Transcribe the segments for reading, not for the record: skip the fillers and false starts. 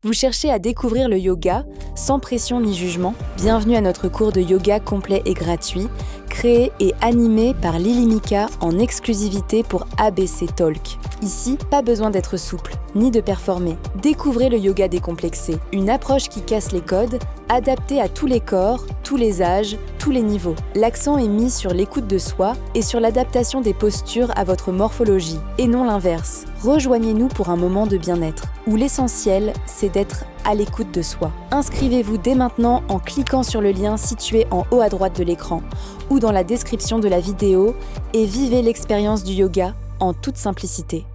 Vous cherchez à découvrir le yoga sans pression ni jugement? Bienvenue à notre cours de yoga complet et gratuit, créé et animé par Lily Mika en exclusivité pour ABC Talk. Ici, pas besoin d'être souple, ni de performer. Découvrez le yoga décomplexé, une approche qui casse les codes, adaptée à tous les corps, tous les âges, tous les niveaux. L'accent est mis sur l'écoute de soi et sur l'adaptation des postures à votre morphologie, et non l'inverse. Rejoignez-nous pour un moment de bien-être, où l'essentiel, c'est d'être à l'écoute de soi. Inscrivez-vous dès maintenant en cliquant sur le lien situé en haut à droite de l'écran ou dans la description de la vidéo et vivez l'expérience du yoga en toute simplicité.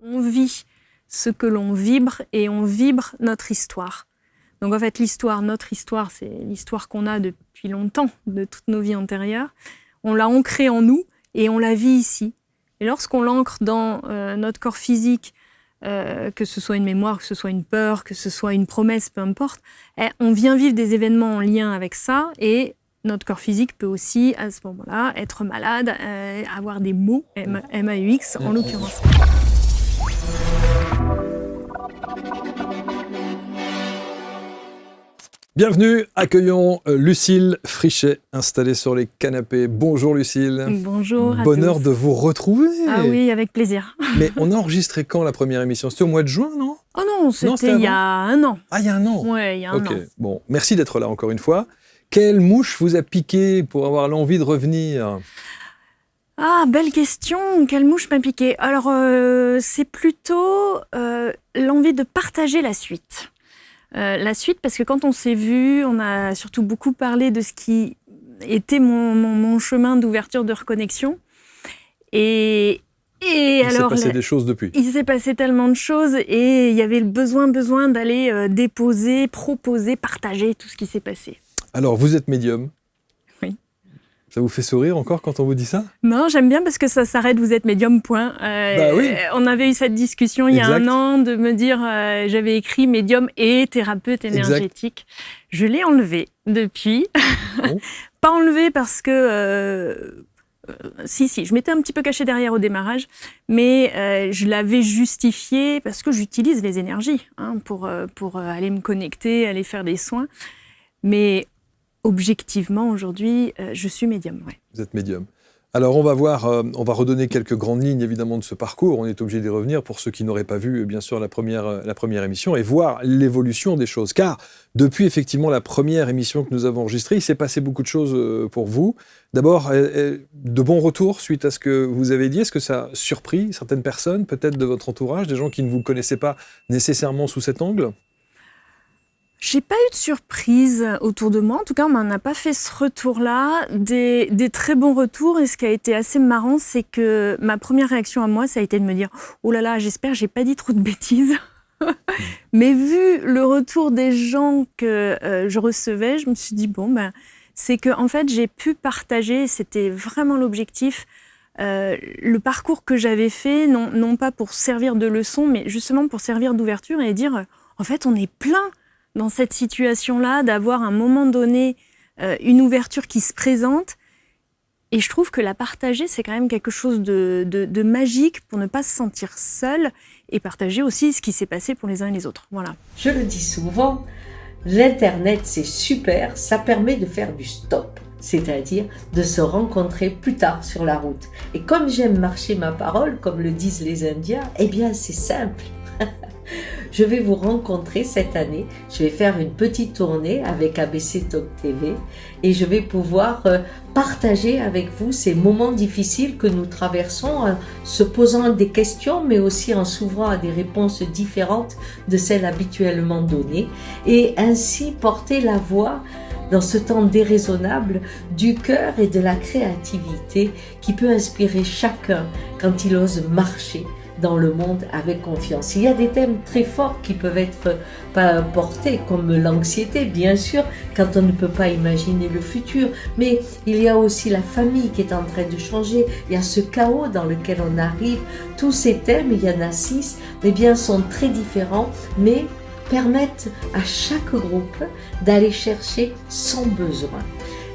On vit ce que l'on vibre et on vibre notre histoire. Donc en fait, notre histoire, c'est l'histoire qu'on a depuis longtemps, de toutes nos vies antérieures. On l'a ancrée en nous et on la vit ici. Et lorsqu'on l'ancre dans notre corps physique, que ce soit une mémoire, que ce soit une peur, que ce soit une promesse, peu importe, on vient vivre des événements en lien avec ça et notre corps physique peut aussi, à ce moment-là, être malade, avoir des maux, M-A-U-X en l'occurrence. Bienvenue, accueillons Lucille Frichet, installée sur les canapés. Bonjour Lucille. Bonjour à Bonheur tous. de vous retrouver. Ah oui, avec plaisir. Mais on a enregistré quand la première émission? C'était au mois de juin, non? Oh non, c'était il y a un an. Ah, il y a un an? Ouais, il y a un an. Bon, merci d'être là encore une fois. Quelle mouche vous a piqué pour avoir l'envie de revenir? Ah, belle question. Quelle mouche m'a piqué? Alors, c'est plutôt l'envie de partager la suite. La suite, parce que quand on s'est vu, on a surtout beaucoup parlé de ce qui était mon chemin d'ouverture, de reconnexion. Et il alors, s'est passé des choses depuis. Il s'est passé tellement de choses et il y avait le besoin d'aller déposer, proposer, partager tout ce qui s'est passé. Alors, vous êtes médium? Oui. Ça vous fait sourire encore quand on vous dit ça? Non, j'aime bien parce que ça s'arrête, vous êtes médium, point. Oui. On avait eu cette discussion il y a un an de me dire, j'avais écrit médium et thérapeute énergétique. Exact. Je l'ai enlevé depuis. Oh. Pas enlevé parce que... Si, je m'étais un petit peu cachée derrière au démarrage, mais je l'avais justifié parce que j'utilise les énergies pour aller me connecter, aller faire des soins. Mais objectivement, aujourd'hui, je suis médium. Ouais. Vous êtes médium. Alors, on va redonner quelques grandes lignes, évidemment, de ce parcours. On est obligé d'y revenir pour ceux qui n'auraient pas vu, bien sûr, la première émission et voir l'évolution des choses. Car, depuis, effectivement, la première émission que nous avons enregistrée, il s'est passé beaucoup de choses pour vous. D'abord, de bons retours suite à ce que vous avez dit. Est-ce que ça a surpris certaines personnes, peut-être de votre entourage, des gens qui ne vous connaissaient pas nécessairement sous cet angle ? J'ai pas eu de surprise autour de moi. En tout cas, on m'en a pas fait ce retour-là. Des très bons retours. Et ce qui a été assez marrant, c'est que ma première réaction à moi, ça a été de me dire « Oh là là, j'espère j'ai pas dit trop de bêtises ». Mais vu le retour des gens que je recevais, je me suis dit c'est que en fait, j'ai pu partager, c'était vraiment l'objectif, le parcours que j'avais fait, non pas pour servir de leçon, mais justement pour servir d'ouverture et dire en fait, on est plein dans cette situation-là, d'avoir à un moment donné une ouverture qui se présente. Et je trouve que la partager, c'est quand même quelque chose de magique pour ne pas se sentir seul et partager aussi ce qui s'est passé pour les uns et les autres. Voilà. Je le dis souvent, l'Internet, c'est super, ça permet de faire du stop, c'est-à-dire de se rencontrer plus tard sur la route. Et comme j'aime marcher ma parole, comme le disent les Indiens, eh bien c'est simple. Je vais vous rencontrer cette année, je vais faire une petite tournée avec ABC Talk TV et je vais pouvoir partager avec vous ces moments difficiles que nous traversons, se posant des questions mais aussi en s'ouvrant à des réponses différentes de celles habituellement données et ainsi porter la voix dans ce temps déraisonnable du cœur et de la créativité qui peut inspirer chacun quand il ose marcher dans le monde avec confiance. Il y a des thèmes très forts qui peuvent être portés, comme l'anxiété, bien sûr, quand on ne peut pas imaginer le futur, mais il y a aussi la famille qui est en train de changer, il y a ce chaos dans lequel on arrive. Tous ces thèmes, il y en a 6, eh bien, sont très différents, mais permettent à chaque groupe d'aller chercher son besoin.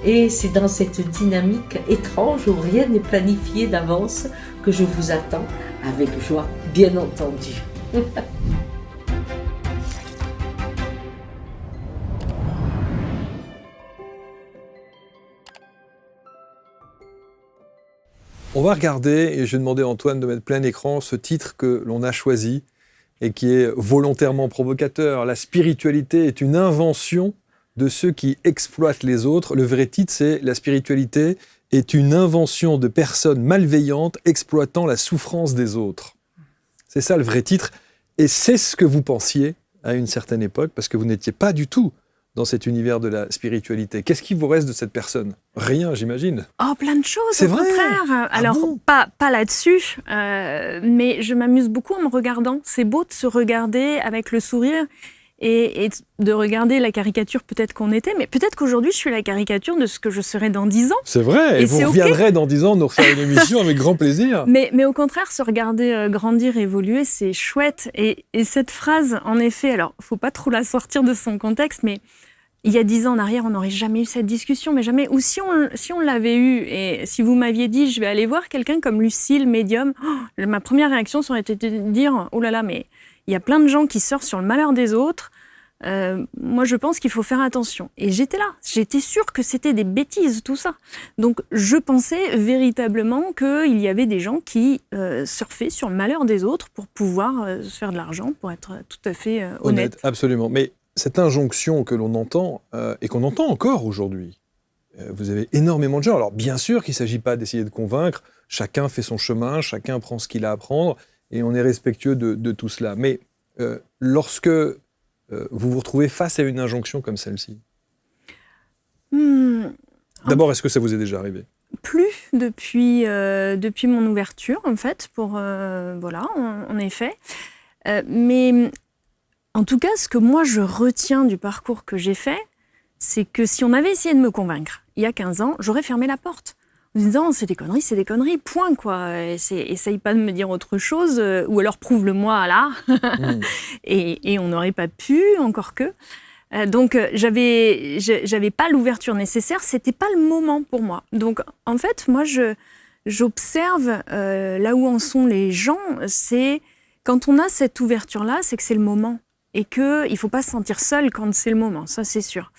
Et c'est dans cette dynamique étrange où rien n'est planifié d'avance que je vous attends avec joie, bien entendu. On va regarder, et je vais demander à Antoine de mettre plein écran, ce titre que l'on a choisi et qui est volontairement provocateur. La spiritualité est une invention de ceux qui exploitent les autres. Le vrai titre, c'est « La spiritualité est une invention de personnes malveillantes exploitant la souffrance des autres ». C'est ça le vrai titre. Et c'est ce que vous pensiez à une certaine époque, parce que vous n'étiez pas du tout dans cet univers de la spiritualité. Qu'est-ce qui vous reste de cette personne ? Rien, j'imagine. Oh, plein de choses, C'est au vrai ? contraire. Alors, bon pas là-dessus, mais je m'amuse beaucoup en me regardant. C'est beau de se regarder avec le sourire et de regarder la caricature peut-être qu'on était, mais peut-être qu'aujourd'hui, je suis la caricature de ce que je serai dans 10 ans. C'est vrai, et vous reviendrez dans 10 ans nous refaire une émission avec grand plaisir. Mais au contraire, se regarder grandir, évoluer, c'est chouette. Et cette phrase, en effet, alors, faut pas trop la sortir de son contexte, mais il y a 10 ans en arrière, on n'aurait jamais eu cette discussion, mais jamais. Ou si on l'avait eu, et si vous m'aviez dit, je vais aller voir quelqu'un comme Lucille, médium, ma première réaction ça aurait été de dire, oh là là, mais il y a plein de gens qui surfent sur le malheur des autres. Moi, je pense qu'il faut faire attention. Et j'étais là. J'étais sûre que c'était des bêtises, tout ça. Donc, je pensais véritablement qu'il y avait des gens qui surfaient sur le malheur des autres pour pouvoir se faire de l'argent, pour être tout à fait honnête. Absolument. Mais cette injonction que l'on entend, et qu'on entend encore aujourd'hui, vous avez énormément de gens. Alors, bien sûr qu'il ne s'agit pas d'essayer de convaincre. Chacun fait son chemin, chacun prend ce qu'il a à prendre, et on est respectueux de tout cela. Mais lorsque vous vous retrouvez face à une injonction comme celle-ci, d'abord, est-ce que ça vous est déjà arrivé ? Plus depuis mon ouverture, en fait, voilà, en effet. Mais en tout cas, ce que moi je retiens du parcours que j'ai fait, c'est que si on avait essayé de me convaincre il y a 15 ans, j'aurais fermé la porte. En disant, c'est des conneries, point, quoi. Essaye pas de me dire autre chose, ou alors prouve-le-moi là. Et on n'aurait pas pu, encore que. Donc, j'avais pas l'ouverture nécessaire, c'était pas le moment pour moi. Donc, en fait, moi, j'observe là où en sont les gens, c'est quand on a cette ouverture-là, c'est que c'est le moment. Et qu'il faut pas se sentir seul quand c'est le moment, ça c'est sûr.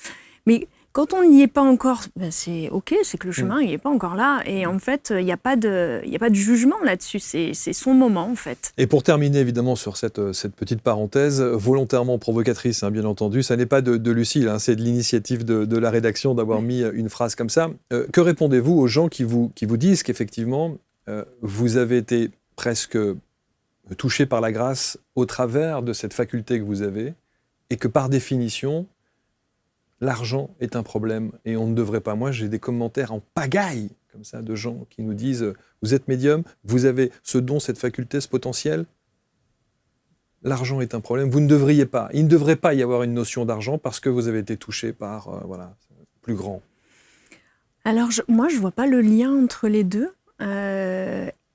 Mais quand on n'y est pas encore, ben c'est ok, c'est que le chemin il est pas encore là. Et en fait, il n'y a pas de jugement là-dessus. C'est son moment en fait. Et pour terminer évidemment sur cette petite parenthèse volontairement provocatrice, hein, bien entendu, ça n'est pas de Lucille, hein, c'est de l'initiative de la rédaction d'avoir mis une phrase comme ça. Que répondez-vous aux gens qui vous disent qu'effectivement vous avez été presque touché par la grâce au travers de cette faculté que vous avez, et que par définition, l'argent est un problème et on ne devrait pas. Moi, j'ai des commentaires en pagaille, comme ça, de gens qui nous disent « Vous êtes médium, vous avez ce don, cette faculté, ce potentiel. L'argent est un problème, vous ne devriez pas. Il ne devrait pas y avoir une notion d'argent parce que vous avez été touché par, plus grand. » Alors, moi, je ne vois pas le lien entre les deux.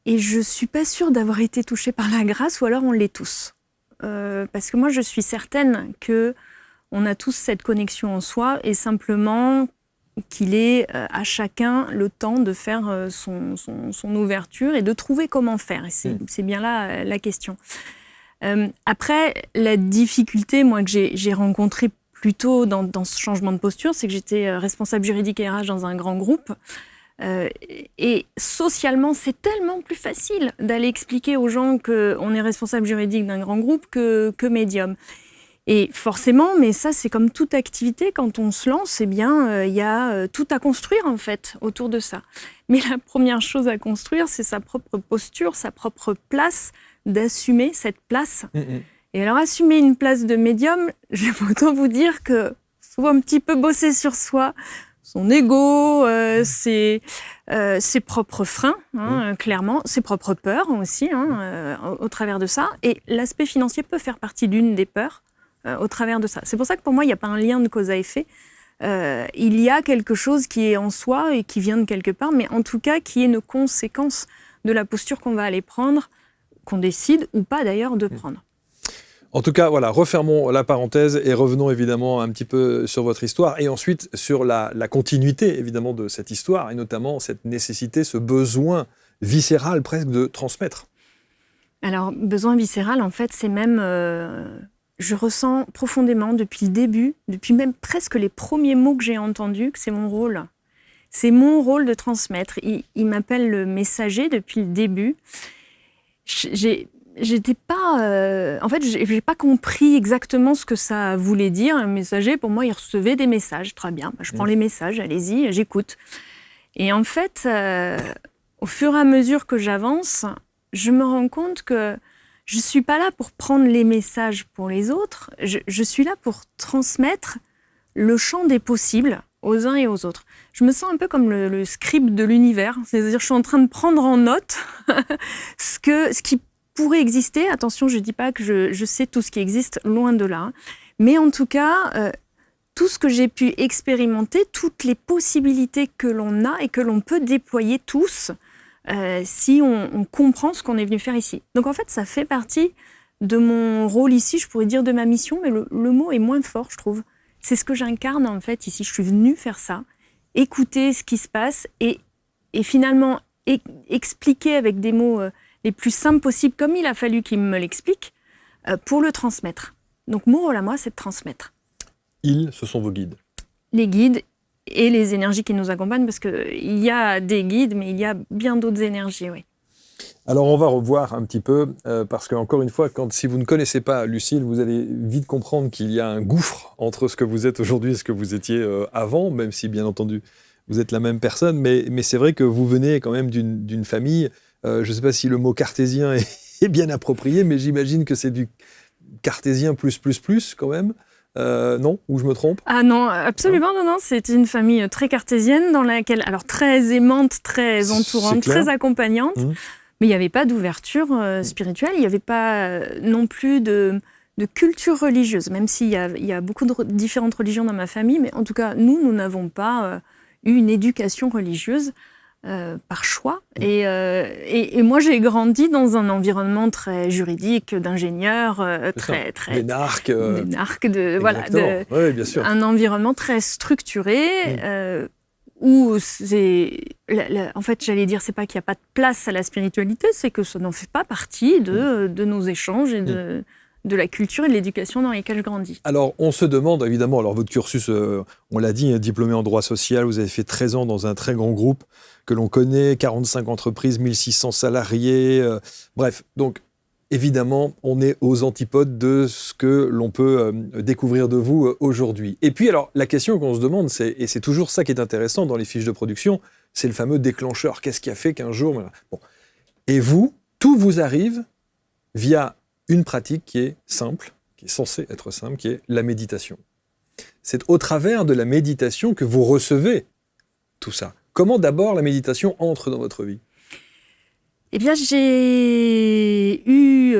Et je ne suis pas sûre d'avoir été touchée par la grâce, ou alors on l'est tous. Parce que moi, je suis certaine qu'on a tous cette connexion en soi, et simplement qu'il est à chacun le temps de faire son ouverture et de trouver comment faire. Et c'est bien là la question. Après, la difficulté, moi, que j'ai rencontrée plutôt dans ce changement de posture, c'est que j'étais responsable juridique et RH dans un grand groupe. Et socialement, c'est tellement plus facile d'aller expliquer aux gens qu'on est responsable juridique d'un grand groupe que médium. Et forcément, mais ça c'est comme toute activité, quand on se lance, eh bien, y a tout à construire en fait autour de ça. Mais la première chose à construire, c'est sa propre posture, sa propre place, d'assumer cette place. Et alors assumer une place de médium, je vais autant vous dire que faut un petit peu bosser sur soi, son ego, ses propres freins, clairement, ses propres peurs aussi, au travers de ça. Et l'aspect financier peut faire partie d'une des peurs au travers de ça. C'est pour ça que pour moi, il n'y a pas un lien de cause à effet. Il y a quelque chose qui est en soi et qui vient de quelque part, mais en tout cas qui est une conséquence de la posture qu'on va aller prendre, qu'on décide ou pas d'ailleurs de prendre. En tout cas, voilà, refermons la parenthèse et revenons évidemment un petit peu sur votre histoire et ensuite sur la continuité évidemment de cette histoire et notamment cette nécessité, ce besoin viscéral presque de transmettre. Alors, besoin viscéral, en fait, c'est même... je ressens profondément depuis le début, depuis même presque les premiers mots que j'ai entendus, que c'est mon rôle. C'est mon rôle de transmettre. Il m'appelle le messager depuis le début. J'étais pas... en fait, j'ai pas compris exactement ce que ça voulait dire. Un messager, pour moi, il recevait des messages. Très bien, je prends les messages, allez-y, j'écoute. Et en fait, au fur et à mesure que j'avance, je me rends compte que je ne suis pas là pour prendre les messages pour les autres, je suis là pour transmettre le champ des possibles aux uns et aux autres. Je me sens un peu comme le scribe de l'univers, c'est-à-dire je suis en train de prendre en note ce qui pourrait exister. Attention, je ne dis pas que je sais tout ce qui existe, loin de là. Mais en tout cas, tout ce que j'ai pu expérimenter, toutes les possibilités que l'on a et que l'on peut déployer tous, si on comprend ce qu'on est venu faire ici. Donc en fait, ça fait partie de mon rôle ici, je pourrais dire de ma mission, mais le mot est moins fort, je trouve. C'est ce que j'incarne en fait ici. Je suis venue faire ça, écouter ce qui se passe et finalement expliquer avec des mots les plus simples possibles, comme il a fallu qu'il me l'explique, pour le transmettre. Donc mon rôle à moi, c'est de transmettre. Ils, ce sont vos guides. Les guides et les énergies qui nous accompagnent, parce qu'il y a des guides, mais il y a bien d'autres énergies, oui. Alors on va revoir un petit peu, parce qu'encore une fois, si vous ne connaissez pas Lucille, vous allez vite comprendre qu'il y a un gouffre entre ce que vous êtes aujourd'hui et ce que vous étiez avant, même si bien entendu vous êtes la même personne, mais c'est vrai que vous venez quand même d'une famille, je ne sais pas si le mot cartésien est bien approprié, mais j'imagine que c'est du cartésien plus quand même. Non, ou je me trompe? Ah non, absolument non. C'est une famille très cartésienne dans laquelle, alors très aimante, très entourante, très accompagnante, mais il n'y avait pas d'ouverture spirituelle, il n'y avait pas non plus de culture religieuse, même s'il y a beaucoup de différentes religions dans ma famille, mais en tout cas, nous n'avons pas eu une éducation religieuse par choix. Et moi, j'ai grandi dans un environnement très juridique, d'ingénieur, très d'énarque, voilà, oui, bien sûr. Un environnement très structuré où en fait, j'allais dire, c'est pas qu'il n'y a pas de place à la spiritualité, c'est que ça n'en fait pas partie de nos échanges et de la culture et de l'éducation dans lesquelles je grandis. Alors, on se demande, évidemment, alors votre cursus, on l'a dit, diplômé en droit social, vous avez fait 13 ans dans un très grand groupe que l'on connaît, 45 entreprises, 1600 salariés, bref, donc évidemment, on est aux antipodes de ce que l'on peut découvrir de vous aujourd'hui. Et puis, alors, la question qu'on se demande, et c'est toujours ça qui est intéressant dans les fiches de production, c'est le fameux déclencheur. Qu'est-ce qui a fait qu'un jour... Bon. Et vous, tout vous arrive via une pratique qui est simple, qui est censée être simple, qui est la méditation. C'est au travers de la méditation que vous recevez tout ça. Comment d'abord la méditation entre dans votre vie ? Eh bien, j'ai eu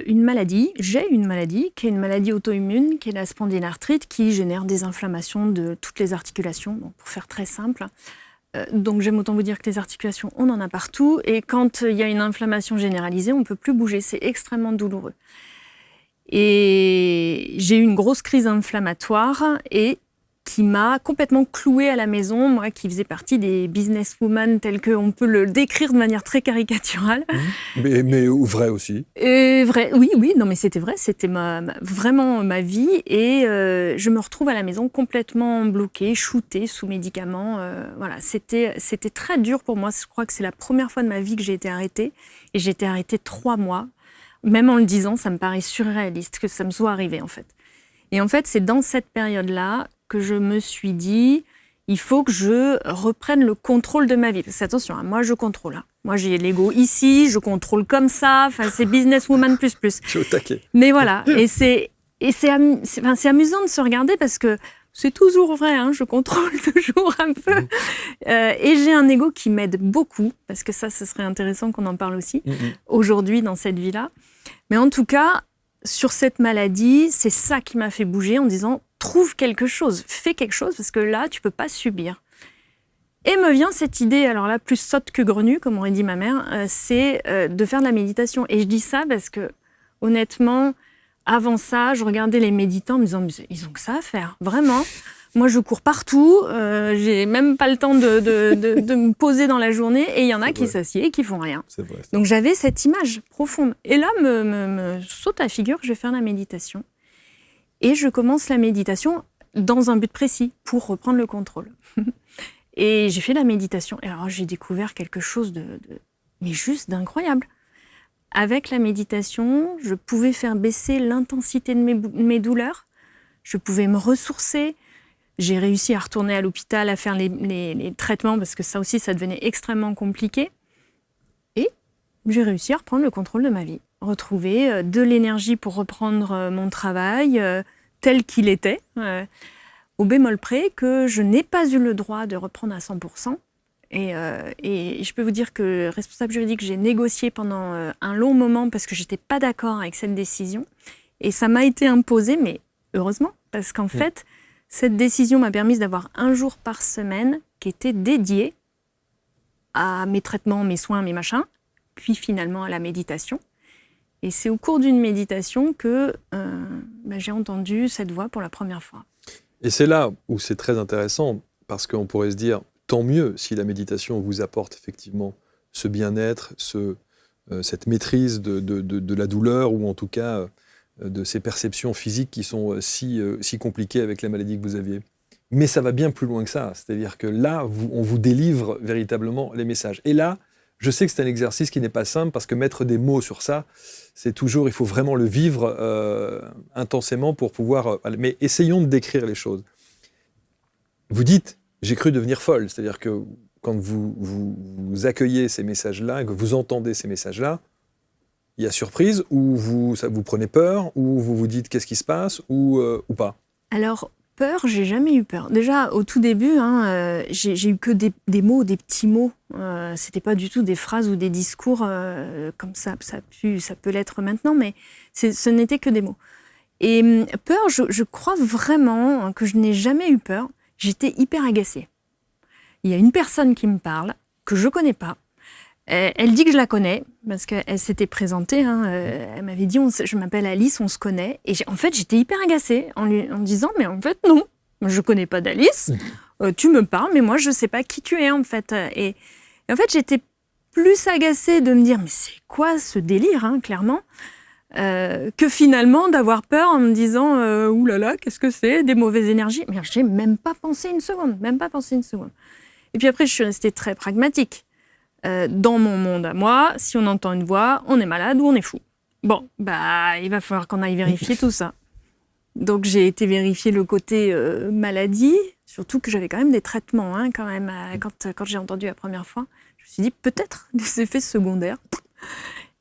une maladie qui est une maladie auto-immune, qui est la spondylarthrite, qui génère des inflammations de toutes les articulations, bon, pour faire très simple. Donc j'aime autant vous dire que les articulations, on en a partout, et quand il y a une inflammation généralisée, on ne peut plus bouger, c'est extrêmement douloureux. Et j'ai eu une grosse crise inflammatoire, et qui m'a complètement clouée à la maison, moi qui faisais partie des businesswomen telles qu'on peut le décrire de manière très caricaturale. Mais vrai aussi. Vrai, oui, non mais c'était vrai, c'était vraiment ma vie, et je me retrouve à la maison complètement bloquée, shootée sous médicaments. Voilà, c'était très dur pour moi, je crois que c'est la première fois de ma vie que j'ai été arrêtée, et j'ai été arrêtée 3 mois. Même en le disant, ça me paraît surréaliste que ça me soit arrivé en fait. Et en fait, c'est dans cette période-là que je me suis dit, il faut que je reprenne le contrôle de ma vie. Parce que attention, hein, moi je contrôle. Hein. Moi j'ai l'ego ici, je contrôle comme ça. Enfin, c'est businesswoman plus. Je suis au taquet. Mais voilà, et c'est amusant de se regarder parce que c'est toujours vrai. Hein, je contrôle toujours un peu. Et j'ai un ego qui m'aide beaucoup parce que ça, ce serait intéressant qu'on en parle aussi aujourd'hui dans cette vie-là. Mais en tout cas, sur cette maladie, c'est ça qui m'a fait bouger en disant trouve quelque chose, fais quelque chose, parce que là, tu peux pas subir. Et me vient cette idée, alors là, plus sotte que grenue, comme aurait dit ma mère, c'est de faire de la méditation. Et je dis ça parce que, honnêtement, avant ça, je regardais les méditants en me disant, ils ont que ça à faire, vraiment. Moi, je cours partout. J'ai même pas le temps de me poser dans la journée. Et il y en a qui s'assiedent et qui font rien. C'est vrai. Donc, j'avais cette image profonde. Et là, me saute à la figure, je vais faire la méditation. Et je commence la méditation dans un but précis, pour reprendre le contrôle. Et j'ai fait la méditation. Et alors, j'ai découvert quelque chose mais juste d'incroyable. Avec la méditation, je pouvais faire baisser l'intensité de mes douleurs. Je pouvais me ressourcer. J'ai réussi à retourner à l'hôpital, à faire les traitements, parce que ça aussi, ça devenait extrêmement compliqué. Et j'ai réussi à reprendre le contrôle de ma vie. Retrouver de l'énergie pour reprendre mon travail tel qu'il était, au bémol près que je n'ai pas eu le droit de reprendre à 100%. Et je peux vous dire que responsable juridique, j'ai négocié pendant un long moment parce que je n'étais pas d'accord avec cette décision. Et ça m'a été imposé, mais heureusement, parce qu'en fait, cette décision m'a permis d'avoir un jour par semaine qui était dédié à mes traitements, mes soins, mes machins, puis finalement à la méditation. Et c'est au cours d'une méditation que j'ai entendu cette voix pour la première fois. Et c'est là où c'est très intéressant, parce qu'on pourrait se dire, tant mieux si la méditation vous apporte effectivement ce bien-être, cette maîtrise de la douleur, ou en tout cas de ces perceptions physiques qui sont si compliquées avec la maladie que vous aviez. Mais ça va bien plus loin que ça, c'est-à-dire que là, on vous délivre véritablement les messages. Et là, je sais que c'est un exercice qui n'est pas simple, parce que mettre des mots sur ça, c'est toujours, il faut vraiment le vivre intensément pour pouvoir... mais essayons de décrire les choses. Vous dites, j'ai cru devenir folle, c'est-à-dire que quand vous accueillez ces messages-là, et que vous entendez ces messages-là, il y a surprise, ou ça vous prenez peur, ou vous vous dites qu'est-ce qui se passe, ou pas? Alors, peur, j'ai jamais eu peur. Déjà, au tout début, j'ai eu que des mots, des petits mots. C'était pas du tout des phrases ou des discours comme ça peut l'être maintenant, mais ce n'était que des mots. Et peur, je crois vraiment que je n'ai jamais eu peur. J'étais hyper agacée. Il y a une personne qui me parle, que je connais pas. Elle dit que je la connais, parce qu'elle s'était présentée. Elle m'avait dit, je m'appelle Alice, on se connaît. Et en fait, j'étais hyper agacée en disant, mais en fait, non, je connais pas d'Alice. Tu me parles, mais moi, je sais pas qui tu es, en fait. Et en fait, j'étais plus agacée de me dire, mais c'est quoi ce délire, clairement, que finalement d'avoir peur en me disant, oulala, qu'est-ce que c'est, des mauvaises énergies. Mais j'ai même pas pensé une seconde. Et puis après, je suis restée très pragmatique. Dans mon monde à moi, si on entend une voix, on est malade ou on est fou. Bon, il va falloir qu'on aille vérifier tout ça. Donc j'ai été vérifier le côté maladie, surtout que j'avais quand même des traitements quand même. Quand j'ai entendu la première fois, je me suis dit peut-être des effets secondaires.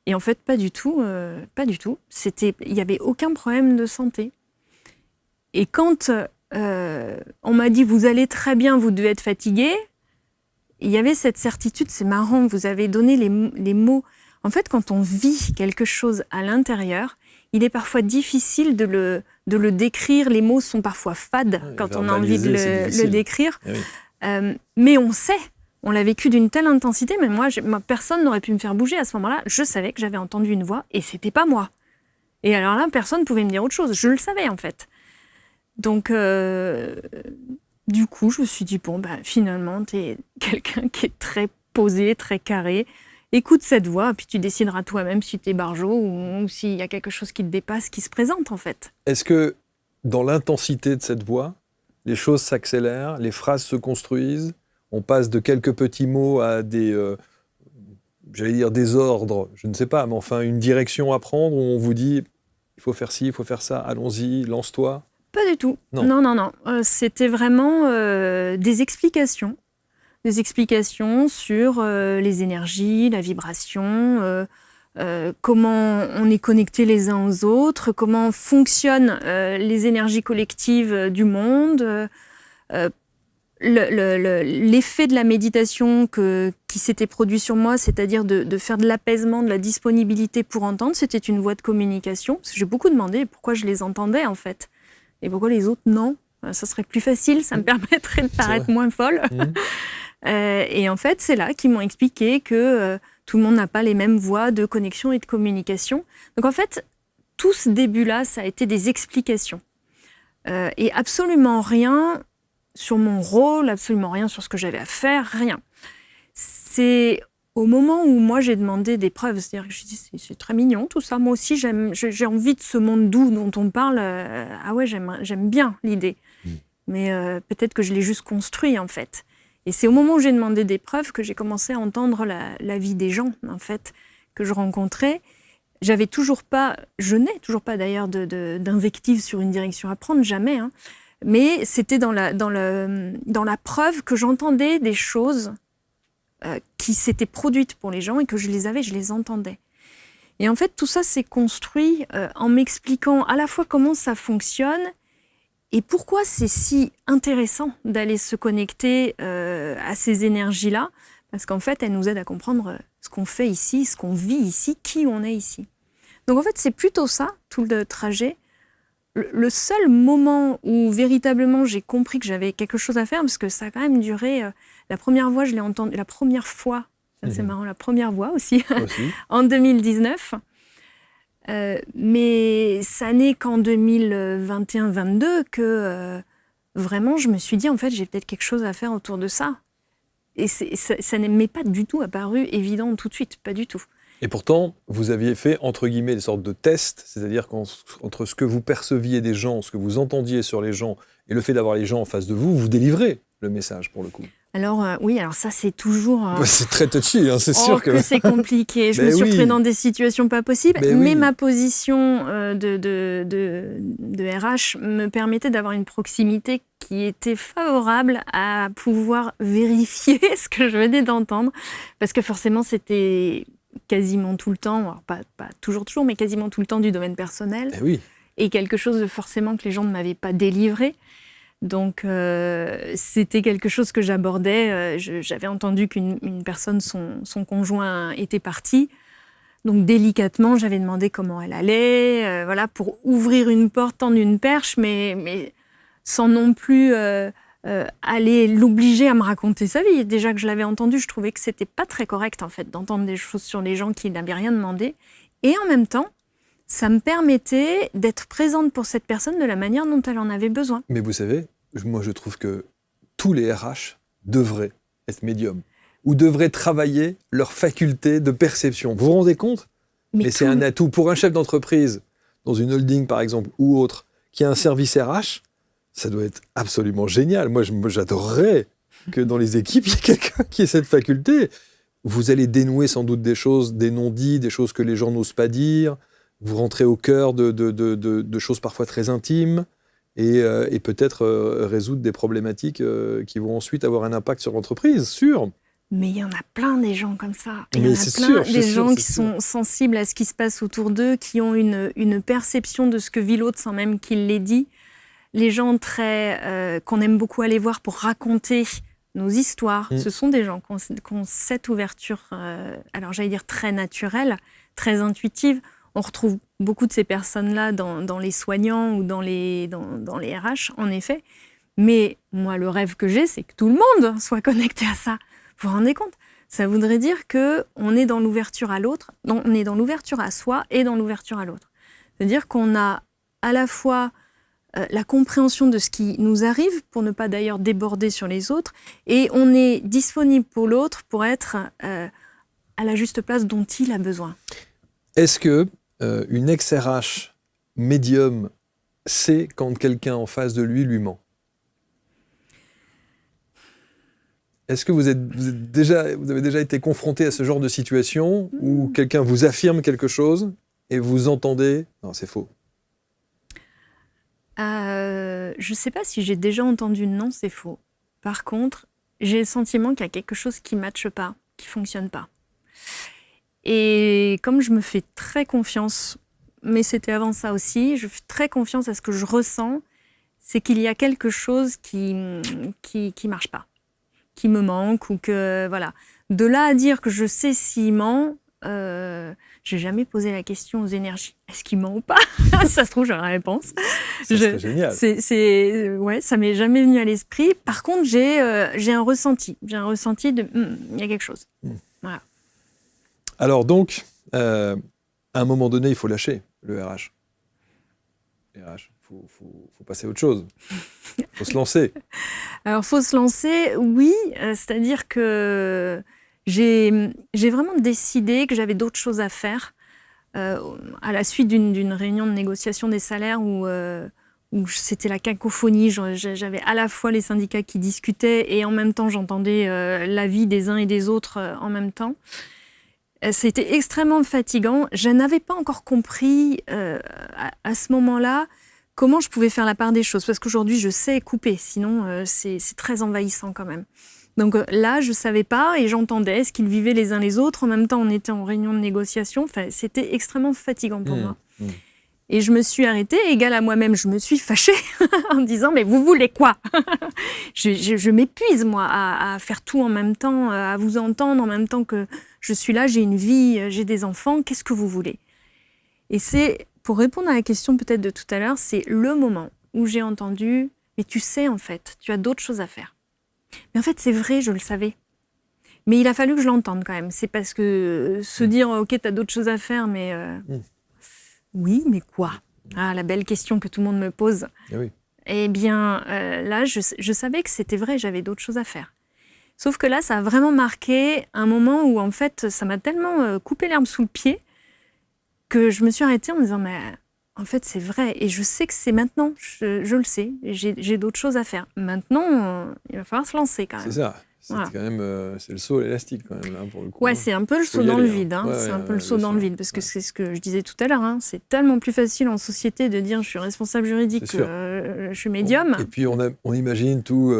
Et en fait, pas du tout. Il n'y avait aucun problème de santé. Et quand on m'a dit vous allez très bien, vous devez être fatigué, il y avait cette certitude, c'est marrant, vous avez donné les mots. En fait, quand on vit quelque chose à l'intérieur, il est parfois difficile de le décrire. Les mots sont parfois fades quand on a envie de le décrire. Oui. Mais on sait, on l'a vécu d'une telle intensité, mais moi, personne n'aurait pu me faire bouger à ce moment-là. Je savais que j'avais entendu une voix et c'était pas moi. Et alors là, personne ne pouvait me dire autre chose. Je le savais, en fait. Donc... Du coup, je me suis dit, finalement, tu es quelqu'un qui est très posé, très carré. Écoute cette voix, puis tu décideras toi-même si tu es barjot ou s'il y a quelque chose qui te dépasse, qui se présente, en fait. Est-ce que, dans l'intensité de cette voix, les choses s'accélèrent, les phrases se construisent, on passe de quelques petits mots à des ordres, je ne sais pas, mais enfin, une direction à prendre où on vous dit, il faut faire ci, il faut faire ça, allons-y, lance-toi? Pas du tout. Non. C'était vraiment des explications. Des explications sur les énergies, la vibration, comment on est connectés les uns aux autres, comment fonctionnent les énergies collectives du monde, l'effet de la méditation qui s'était produit sur moi, c'est-à-dire de faire de l'apaisement, de la disponibilité pour entendre, c'était une voie de communication. Parce que j'ai beaucoup demandé pourquoi je les entendais, en fait. Et pourquoi les autres, non? Ça serait plus facile, ça me permettrait de paraître moins folle. Et en fait, c'est là qu'ils m'ont expliqué que tout le monde n'a pas les mêmes voies de connexion et de communication. Donc en fait, tout ce début-là, ça a été des explications. Et absolument rien sur mon rôle, absolument rien sur ce que j'avais à faire, rien. C'est au moment où moi j'ai demandé des preuves, c'est-à-dire que je dis c'est très mignon tout ça, moi aussi j'ai envie de ce monde doux dont on parle, ah ouais j'aime bien l'idée, mais peut-être que je l'ai juste construit en fait. Et c'est au moment où j'ai demandé des preuves que j'ai commencé à entendre la vie des gens en fait, que je rencontrais. Je n'ai toujours pas d'ailleurs d'invectives sur une direction à prendre, jamais, hein. Mais c'était dans la preuve que j'entendais des choses qui s'étaient produites pour les gens et que je les entendais. Et en fait, tout ça s'est construit en m'expliquant à la fois comment ça fonctionne et pourquoi c'est si intéressant d'aller se connecter à ces énergies-là, parce qu'en fait, elles nous aident à comprendre ce qu'on fait ici, ce qu'on vit ici, qui on est ici. Donc en fait, c'est plutôt ça, tout le trajet. Le seul moment où véritablement j'ai compris que j'avais quelque chose à faire, parce que ça a quand même duré, la première fois, je l'ai entendu, la première fois, c'est marrant, la première voix aussi, en 2019. Mais ça n'est qu'en 2021-22 que vraiment je me suis dit, en fait, j'ai peut-être quelque chose à faire autour de ça. Et ça ne m'est pas du tout apparu évident tout de suite, pas du tout. Et pourtant, vous aviez fait, entre guillemets, des sortes de tests, c'est-à-dire qu'entre ce que vous perceviez des gens, ce que vous entendiez sur les gens, et le fait d'avoir les gens en face de vous, vous délivrez le message, pour le coup. Alors oui, alors ça c'est toujours... c'est très touchy, hein, c'est sûr que c'est compliqué. Je me suis retrouvée dans des situations pas possibles, mais ma position de RH me permettait d'avoir une proximité qui était favorable à pouvoir vérifier ce que je venais d'entendre, parce que forcément c'était quasiment tout le temps, alors pas toujours, mais quasiment tout le temps du domaine personnel, et quelque chose de forcément que les gens ne m'avaient pas délivré. Donc, c'était quelque chose que j'abordais. J'avais entendu qu'une personne, son conjoint était parti. Donc, délicatement, j'avais demandé comment elle allait, voilà, pour ouvrir une porte, tendre une perche, mais sans non plus aller l'obliger à me raconter sa vie. Déjà que je l'avais entendu, je trouvais que c'était pas très correct, en fait, d'entendre des choses sur les gens qui n'avaient rien demandé. Et en même temps, ça me permettait d'être présente pour cette personne de la manière dont elle en avait besoin. Mais vous savez, moi je trouve que tous les RH devraient être médiums ou devraient travailler leur faculté de perception. Vous vous rendez compte ? Mais c'est un atout pour un chef d'entreprise, dans une holding par exemple, ou autre, qui a un service RH, ça doit être absolument génial. Moi j'adorerais que dans les équipes, il y ait quelqu'un qui ait cette faculté. Vous allez dénouer sans doute des choses, des non-dits, des choses que les gens n'osent pas dire. Vous rentrez au cœur de choses parfois très intimes et peut-être résoudre des problématiques qui vont ensuite avoir un impact sur l'entreprise, sûr. Mais il y en a plein des gens comme ça. Il y en a plein des gens qui sont sensibles à ce qui se passe autour d'eux, qui ont une perception de ce que vit l'autre sans même qu'il l'ait dit. Les gens qu'on aime beaucoup aller voir pour raconter nos histoires, ce sont des gens qui ont cette ouverture, alors j'allais dire très naturelle, très intuitive. On retrouve beaucoup de ces personnes-là dans les soignants ou dans les RH, en effet. Mais moi, le rêve que j'ai, c'est que tout le monde soit connecté à ça. Vous vous rendez compte ? Ça voudrait dire qu'on est dans l'ouverture à l'autre, on est dans l'ouverture à soi et dans l'ouverture à l'autre. C'est-à-dire qu'on a à la fois la compréhension de ce qui nous arrive, pour ne pas d'ailleurs déborder sur les autres, et on est disponible pour l'autre pour être à la juste place dont il a besoin. Est-ce que une ex-RH médium sait quand quelqu'un en face de lui ment ? Est-ce que vous avez déjà été confronté à ce genre de situation où quelqu'un vous affirme quelque chose et vous entendez « non, c'est faux ». Je ne sais pas si j'ai déjà entendu « non, c'est faux ». Par contre, j'ai le sentiment qu'il y a quelque chose qui ne matche pas, qui ne fonctionne pas. Et comme je me fais très confiance, mais c'était avant ça aussi, je fais très confiance à ce que je ressens, c'est qu'il y a quelque chose qui marche pas, qui me manque ou que voilà. De là à dire que je sais s'il ment, j'ai jamais posé la question aux énergies. Est-ce qu'il ment ou pas ? Ça se trouve, j'ai la réponse. Ça serait génial. Ouais, ça m'est jamais venu à l'esprit. Par contre, j'ai un ressenti. J'ai un ressenti de il y a quelque chose. Voilà. Alors donc, à un moment donné, il faut lâcher le RH. Il faut passer à autre chose. Il faut se lancer. Alors, faut se lancer, oui. C'est-à-dire que j'ai vraiment décidé que j'avais d'autres choses à faire à la suite d'une réunion de négociation des salaires où c'était la cacophonie. J'avais à la fois les syndicats qui discutaient et en même temps, j'entendais l'avis des uns et des autres en même temps. C'était extrêmement fatigant. Je n'avais pas encore compris à ce moment-là comment je pouvais faire la part des choses. Parce qu'aujourd'hui, je sais couper. Sinon, c'est très envahissant quand même. Donc là, je ne savais pas et j'entendais ce qu'ils vivaient les uns les autres. En même temps, on était en réunion de négociation. Enfin, c'était extrêmement fatigant pour moi. Et je me suis arrêtée, égale à moi-même, je me suis fâchée en disant « mais vous voulez quoi ?» Je m'épuise, moi, à faire tout en même temps, à vous entendre en même temps que je suis là, j'ai une vie, j'ai des enfants, qu'est-ce que vous voulez ? Et c'est, pour répondre à la question peut-être de tout à l'heure, c'est le moment où j'ai entendu « mais tu sais, en fait, tu as d'autres choses à faire ». Mais en fait, c'est vrai, je le savais. Mais il a fallu que je l'entende quand même. C'est parce que se dire « ok, tu as d'autres choses à faire, mais… oui, mais quoi ? Ah, la belle question que tout le monde me pose. Ah oui. Eh bien, là, je savais que c'était vrai, j'avais d'autres choses à faire. Sauf que là, ça a vraiment marqué un moment où, en fait, ça m'a tellement coupé l'herbe sous le pied que je me suis arrêtée en me disant, mais en fait, c'est vrai. Et je sais que c'est maintenant, je le sais, j'ai d'autres choses à faire. Maintenant, il va falloir se lancer quand même. C'est ça. C'est Voilà. quand même c'est le saut à l'élastique quand même, là, pour le coup. Ouais, c'est un peu le Faut saut y dans aller, le vide. hein. Ouais, C'est un ouais, peu le saut bien dans le sûr. vide. Parce que c'est ce que je disais tout à l'heure. C'est tellement plus facile en société de dire je suis responsable juridique C'est que je suis médium. Et puis on imagine tous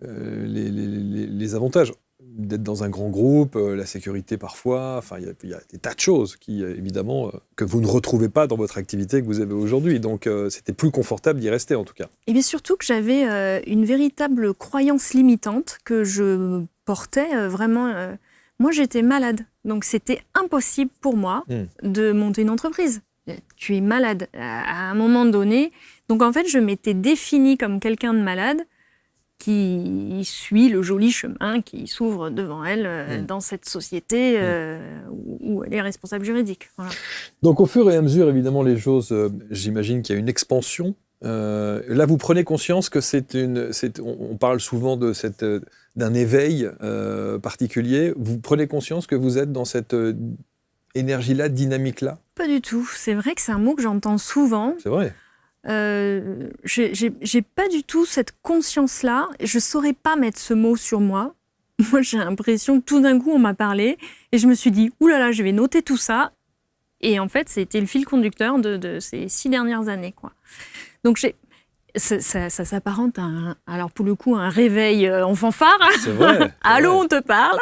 les avantages d'être dans un grand groupe, la sécurité parfois, enfin il y a des tas de choses qui évidemment que vous ne retrouvez pas dans votre activité que vous avez aujourd'hui. Donc c'était plus confortable d'y rester en tout cas. Et bien surtout que j'avais une véritable croyance limitante que je portais vraiment. Moi, j'étais malade, donc c'était impossible pour moi de monter une entreprise. Tu es malade à un moment donné. Donc en fait, je m'étais définie comme quelqu'un de malade qui suit le joli chemin qui s'ouvre devant elle dans cette société où elle est responsable juridique. Voilà. Donc au fur et à mesure, évidemment, les choses, j'imagine qu'il y a une expansion. Là, vous prenez conscience que on parle souvent d'un éveil particulier. Vous prenez conscience que vous êtes dans cette énergie-là, dynamique-là ? Pas du tout. C'est vrai que c'est un mot que j'entends souvent. C'est vrai. J'ai pas du tout cette conscience-là. Je saurais pas mettre ce mot sur moi. Moi, j'ai l'impression que tout d'un coup, on m'a parlé et je me suis dit, oulala, je vais noter tout ça. Et en fait, c'était le fil conducteur de ces 6 dernières années, quoi. Donc, ça s'apparente à alors pour le coup, un réveil en fanfare. C'est vrai. Allô, on te parle.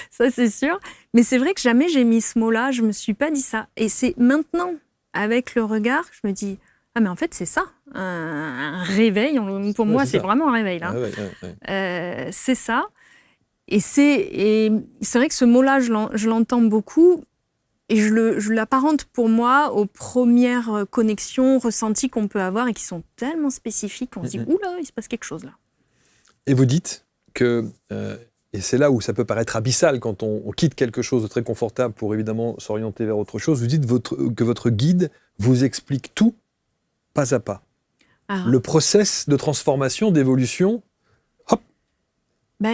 Ça, c'est sûr. Mais c'est vrai que jamais j'ai mis ce mot-là. Je me suis pas dit ça. Et c'est maintenant, avec le regard, je me dis, ah, mais en fait, c'est ça, un réveil. Pour moi, c'est vraiment un réveil, là. C'est ça. Et c'est vrai que ce mot-là, je l'entends beaucoup. Et je l'apparente pour moi aux premières connexions, ressentis qu'on peut avoir et qui sont tellement spécifiques qu'on se dit, oula, il se passe quelque chose là. Et vous dites que, et c'est là où ça peut paraître abyssal quand on quitte quelque chose de très confortable pour évidemment s'orienter vers autre chose, vous dites que votre guide vous explique tout, pas à pas. Le process de transformation, d'évolution, hop,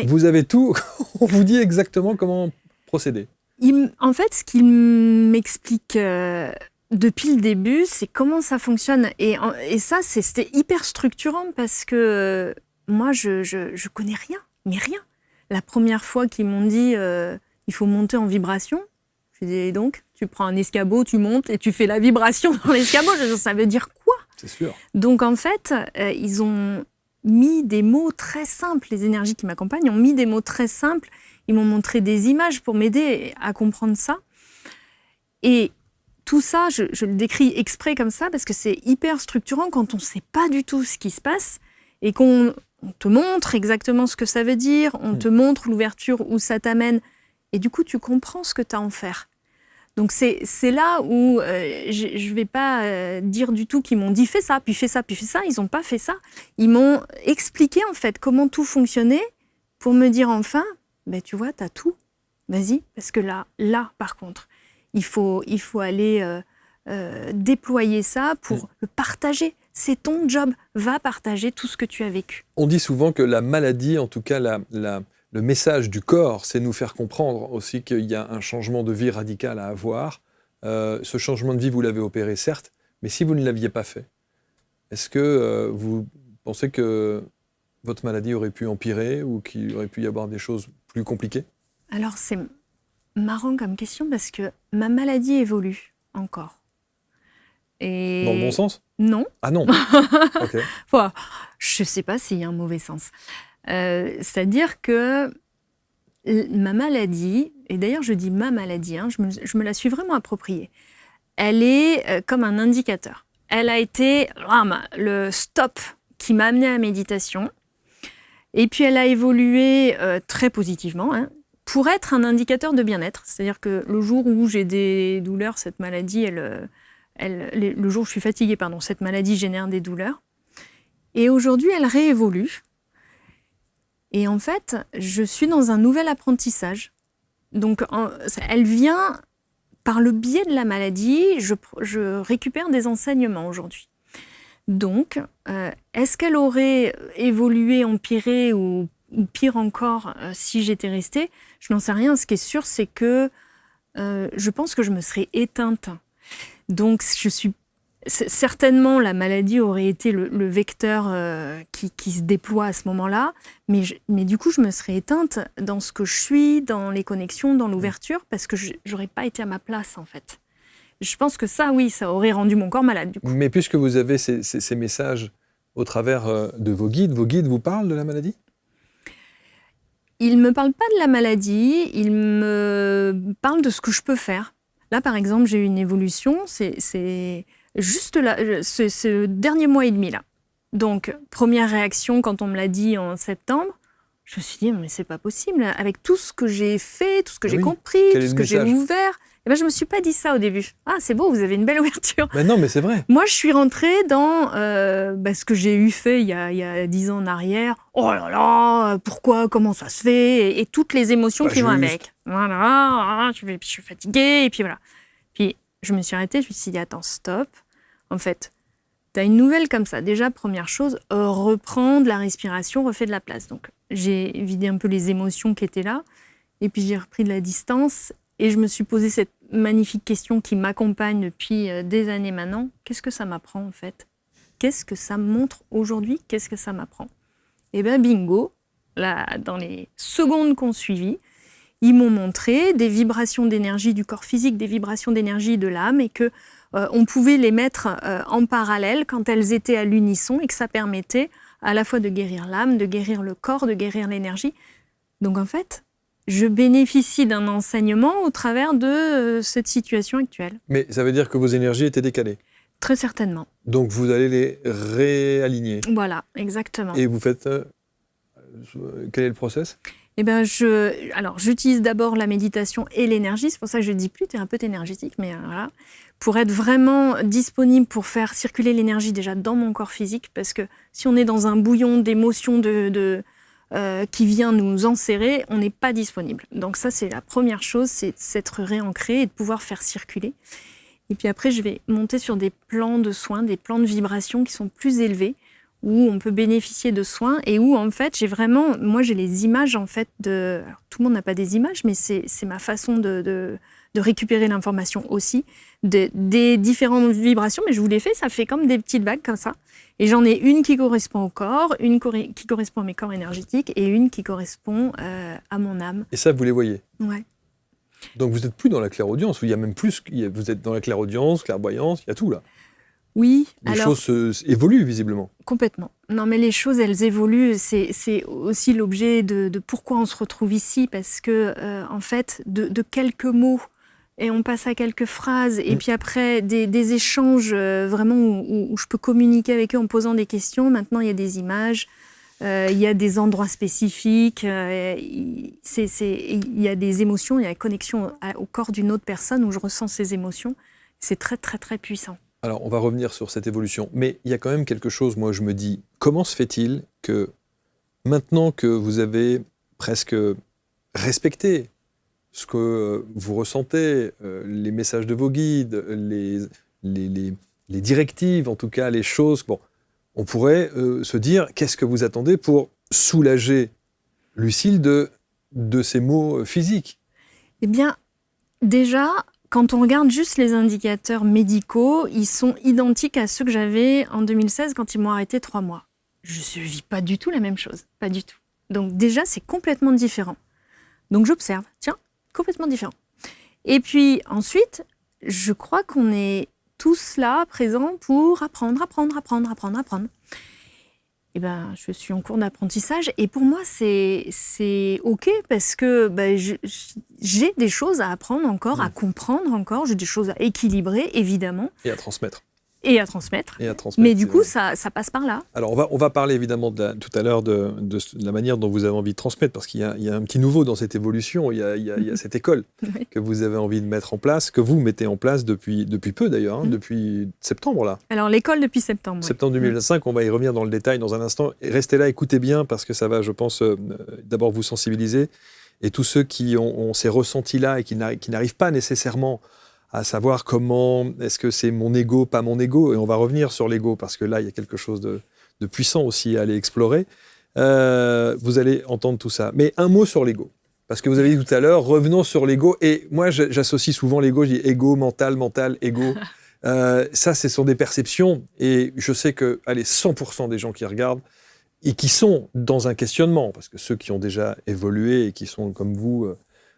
vous avez tout, on vous dit exactement comment procéder. En fait, ce qu'il m'explique depuis le début, c'est comment ça fonctionne. Et ça, c'était hyper structurant parce que moi, je connais rien, mais rien. La première fois qu'ils m'ont dit il faut monter en vibration, je dis donc, tu prends un escabeau, tu montes et tu fais la vibration dans l'escabeau. Ça veut dire quoi ? C'est sûr. Donc en fait, ils ont mis des mots très simples. Les énergies qui m'accompagnent ont mis des mots très simples. Ils m'ont montré des images pour m'aider à comprendre ça. Et tout ça, je le décris exprès comme ça parce que c'est hyper structurant quand on ne sait pas du tout ce qui se passe et qu'on te montre exactement ce que ça veut dire, on te montre l'ouverture où ça t'amène et du coup, tu comprends ce que tu as à en faire. Donc c'est là où je ne vais pas dire du tout qu'ils m'ont dit fais ça, puis fais ça, puis fais ça. Ils n'ont pas fait ça. Ils m'ont expliqué en fait comment tout fonctionnait pour me dire enfin, ben, tu vois, tu as tout. Vas-y, parce que là, par contre, il faut aller déployer ça pour le partager. C'est ton job. Va partager tout ce que tu as vécu. On dit souvent que la maladie, en tout cas le message du corps, c'est nous faire comprendre aussi qu'il y a un changement de vie radical à avoir. Ce changement de vie, vous l'avez opéré, certes, mais si vous ne l'aviez pas fait, est-ce que vous pensez que votre maladie aurait pu empirer ou qu'il aurait pu y avoir des choses plus compliquées ? Alors, c'est marrant comme question parce que ma maladie évolue encore. Et... Dans le bon sens ? Non. Ah non. Ok. Enfin, je ne sais pas s'il y a un mauvais sens. C'est-à-dire que ma maladie, et d'ailleurs je dis ma maladie, hein, je me la suis vraiment appropriée, elle est comme un indicateur. Elle a été le stop qui m'a amené à la méditation. Et puis elle a évolué très positivement, hein, pour être un indicateur de bien-être. C'est-à-dire que le jour où j'ai des douleurs, cette maladie, le jour où je suis fatiguée, cette maladie génère des douleurs. Et aujourd'hui, elle réévolue. Et en fait, je suis dans un nouvel apprentissage. Donc, elle vient par le biais de la maladie, je récupère des enseignements aujourd'hui. Donc, est-ce qu'elle aurait évolué, empiré ou pire encore si j'étais restée ? Je n'en sais rien. Ce qui est sûr, c'est que je pense que je me serais éteinte. Donc, certainement, la maladie aurait été le vecteur qui se déploie à ce moment-là. Mais du coup, je me serais éteinte dans ce que je suis, dans les connexions, dans l'ouverture, parce que je n'aurais pas été à ma place, en fait. Je pense que ça, oui, ça aurait rendu mon corps malade, du coup. Mais puisque vous avez ces messages au travers de vos guides vous parlent de la maladie ? Ils ne me parlent pas de la maladie, ils me parlent de ce que je peux faire. Là, par exemple, j'ai eu une évolution, c'est juste là, ce dernier mois et demi là. Donc, première réaction quand on me l'a dit en septembre, je me suis dit, mais c'est pas possible. Avec tout ce que j'ai fait, tout ce que j'ai compris, tout ce que j'ai ouvert, je ne me suis pas dit ça au début. Ah, c'est beau, vous avez une belle ouverture. Mais non, mais c'est vrai. Moi, je suis rentrée dans ce que j'ai eu fait il y a 10 ans en arrière. Oh là là, pourquoi, comment ça se fait et toutes les émotions qui vont avec. Voilà, je suis fatiguée, et puis voilà. Puis, je me suis arrêtée, je me suis dit, attends, stop. En fait, tu as une nouvelle comme ça. Déjà, première chose, reprendre la respiration, refait de la place. Donc, j'ai vidé un peu les émotions qui étaient là, et puis j'ai repris de la distance, et je me suis posé cette magnifique question qui m'accompagne depuis des années maintenant. Qu'est-ce que ça m'apprend, en fait ? Qu'est-ce que ça me montre aujourd'hui ? Qu'est-ce que ça m'apprend ? Eh bien, bingo, là, dans les secondes qu'on suivit, ils m'ont montré des vibrations d'énergie du corps physique, des vibrations d'énergie de l'âme, et que on pouvait les mettre en parallèle quand elles étaient à l'unisson, et que ça permettait à la fois de guérir l'âme, de guérir le corps, de guérir l'énergie. Donc en fait, je bénéficie d'un enseignement au travers de cette situation actuelle. Mais ça veut dire que vos énergies étaient décalées ? Très certainement. Donc vous allez les réaligner ? Voilà, exactement. Et vous faites... quel est le process ? Eh ben, j'utilise d'abord la méditation et l'énergie. C'est pour ça que je ne dis plus thérapeute énergétique, mais voilà, pour être vraiment disponible pour faire circuler l'énergie déjà dans mon corps physique. Parce que si on est dans un bouillon d'émotions qui vient nous enserrer, on n'est pas disponible. Donc ça, c'est la première chose, c'est s'être réancré et de pouvoir faire circuler. Et puis après, je vais monter sur des plans de soins, des plans de vibration qui sont plus élevés, où on peut bénéficier de soins et où, en fait, j'ai les images, en fait, alors, tout le monde n'a pas des images, mais c'est ma façon de récupérer l'information aussi, des différentes vibrations, mais je vous les fais, ça fait comme des petites vagues comme ça. Et j'en ai une qui correspond au corps, une qui correspond à mes corps énergétiques et une qui correspond à mon âme. Et ça, vous les voyez ? Ouais. Donc vous n'êtes plus dans la clairaudience, il y a même plus, vous êtes dans la clairaudience, clairvoyance, il y a tout là. Oui. Les choses évoluent visiblement. Complètement. Non, mais les choses, elles évoluent. C'est aussi l'objet de pourquoi on se retrouve ici, parce que, en fait, de quelques mots, et on passe à quelques phrases, et puis après, des échanges vraiment où je peux communiquer avec eux en posant des questions. Maintenant, il y a des images, il y a des endroits spécifiques, il y a des émotions, il y a la connexion au corps d'une autre personne où je ressens ces émotions. C'est très, très, très puissant. Alors, on va revenir sur cette évolution, mais il y a quand même quelque chose, moi je me dis, comment se fait-il que maintenant que vous avez presque respecté ce que vous ressentez, les messages de vos guides, les les directives, en tout cas les choses. Bon, on pourrait se dire, qu'est-ce que vous attendez pour soulager Lucille de ces maux physiques? Eh bien, déjà, quand on regarde juste les indicateurs médicaux, ils sont identiques à ceux que j'avais en 2016 quand ils m'ont arrêté 3 mois. Je ne vis pas du tout la même chose, pas du tout. Donc déjà, c'est complètement différent. Donc j'observe, tiens, complètement différent. Et puis ensuite, je crois qu'on est tous là, présents pour apprendre. Eh ben, je suis en cours d'apprentissage et pour moi, c'est OK parce que j'ai des choses à apprendre encore, à comprendre encore, j'ai des choses à équilibrer, évidemment. Et à transmettre. Et à transmettre. Et à transmettre, mais du coup, vrai. ça passe par là. Alors, on va parler évidemment tout à l'heure de la manière dont vous avez envie de transmettre, parce qu'il y a un petit nouveau dans cette évolution. Il y a cette école Oui. que vous avez envie de mettre en place, que vous mettez en place depuis peu d'ailleurs, depuis septembre là. Alors, l'école depuis septembre. Oui. Septembre 2025, on va y revenir dans le détail dans un instant. Et restez là, écoutez bien, parce que ça va, je pense, d'abord vous sensibiliser. Et tous ceux qui ont ces ressentis-là et qui n'arrivent pas nécessairement à savoir comment, est-ce que c'est mon ego, pas mon ego, et on va revenir sur l'ego, parce que là, il y a quelque chose de puissant aussi à aller explorer. Vous allez entendre tout ça. Mais un mot sur l'ego. Parce que vous avez dit tout à l'heure, revenons sur l'ego. Et moi, j'associe souvent l'ego, je dis ego, mental, ego. Ça, ce sont des perceptions. Et je sais que, 100% des gens qui regardent et qui sont dans un questionnement, parce que ceux qui ont déjà évolué et qui sont comme vous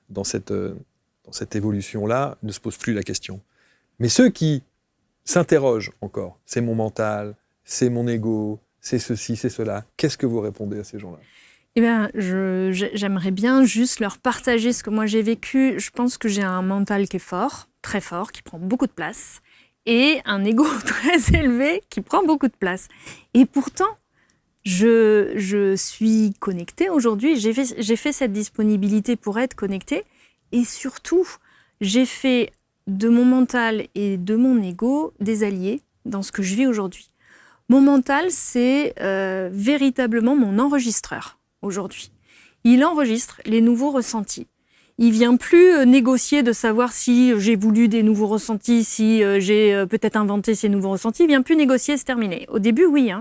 dans cette évolution-là, ne se posent plus la question. Mais ceux qui s'interrogent encore, c'est mon mental, c'est mon ego, c'est ceci, c'est cela, qu'est-ce que vous répondez à ces gens-là ? Eh bien, j'aimerais bien juste leur partager ce que moi j'ai vécu. Je pense que j'ai un mental qui est fort, très fort, qui prend beaucoup de place, et un ego très élevé qui prend beaucoup de place. Et pourtant, je suis connectée aujourd'hui. J'ai fait cette disponibilité pour être connectée. Et surtout, j'ai fait de mon mental et de mon ego des alliés dans ce que je vis aujourd'hui. Mon mental, c'est véritablement mon enregistreur aujourd'hui. Il enregistre les nouveaux ressentis. Il vient plus négocier de savoir si j'ai voulu des nouveaux ressentis, si j'ai peut-être inventé ces nouveaux ressentis. Il vient plus négocier, c'est terminé. Au début, oui.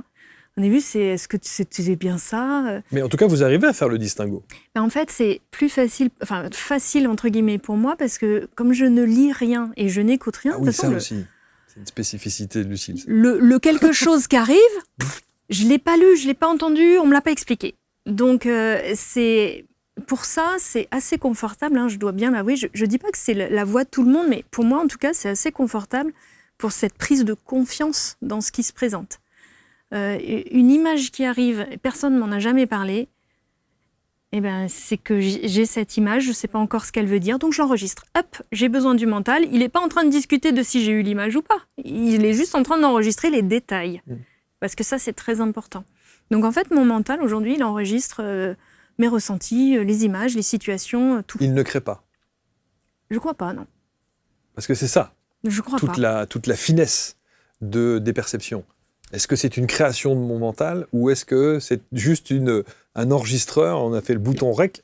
Au début, est-ce que c'était bien ça ? Mais en tout cas, vous arrivez à faire le distinguo. En fait, c'est plus facile, facile entre guillemets pour moi, parce que comme je ne lis rien et je n'écoute rien, Ah oui, ça aussi, c'est une spécificité de Lucille. Le quelque chose qui arrive, je ne l'ai pas lu, je ne l'ai pas entendu, on ne me l'a pas expliqué. Donc, pour ça, c'est assez confortable, je dois bien l'avouer. Je ne dis pas que c'est la voix de tout le monde, mais pour moi, en tout cas, c'est assez confortable pour cette prise de confiance dans ce qui se présente. Une image qui arrive, personne ne m'en a jamais parlé, c'est que j'ai cette image, je ne sais pas encore ce qu'elle veut dire, donc je l'enregistre. Hop, j'ai besoin du mental. Il n'est pas en train de discuter de si j'ai eu l'image ou pas. Il est juste en train d'enregistrer les détails. Parce que ça, c'est très important. Donc en fait, mon mental, aujourd'hui, il enregistre mes ressentis, les images, les situations, tout. Il ne crée pas. Je crois pas, non. Parce que c'est ça. Je crois pas. Toute la finesse des perceptions. Est-ce que c'est une création de mon mental ou est-ce que c'est juste un enregistreur, on a fait le bouton REC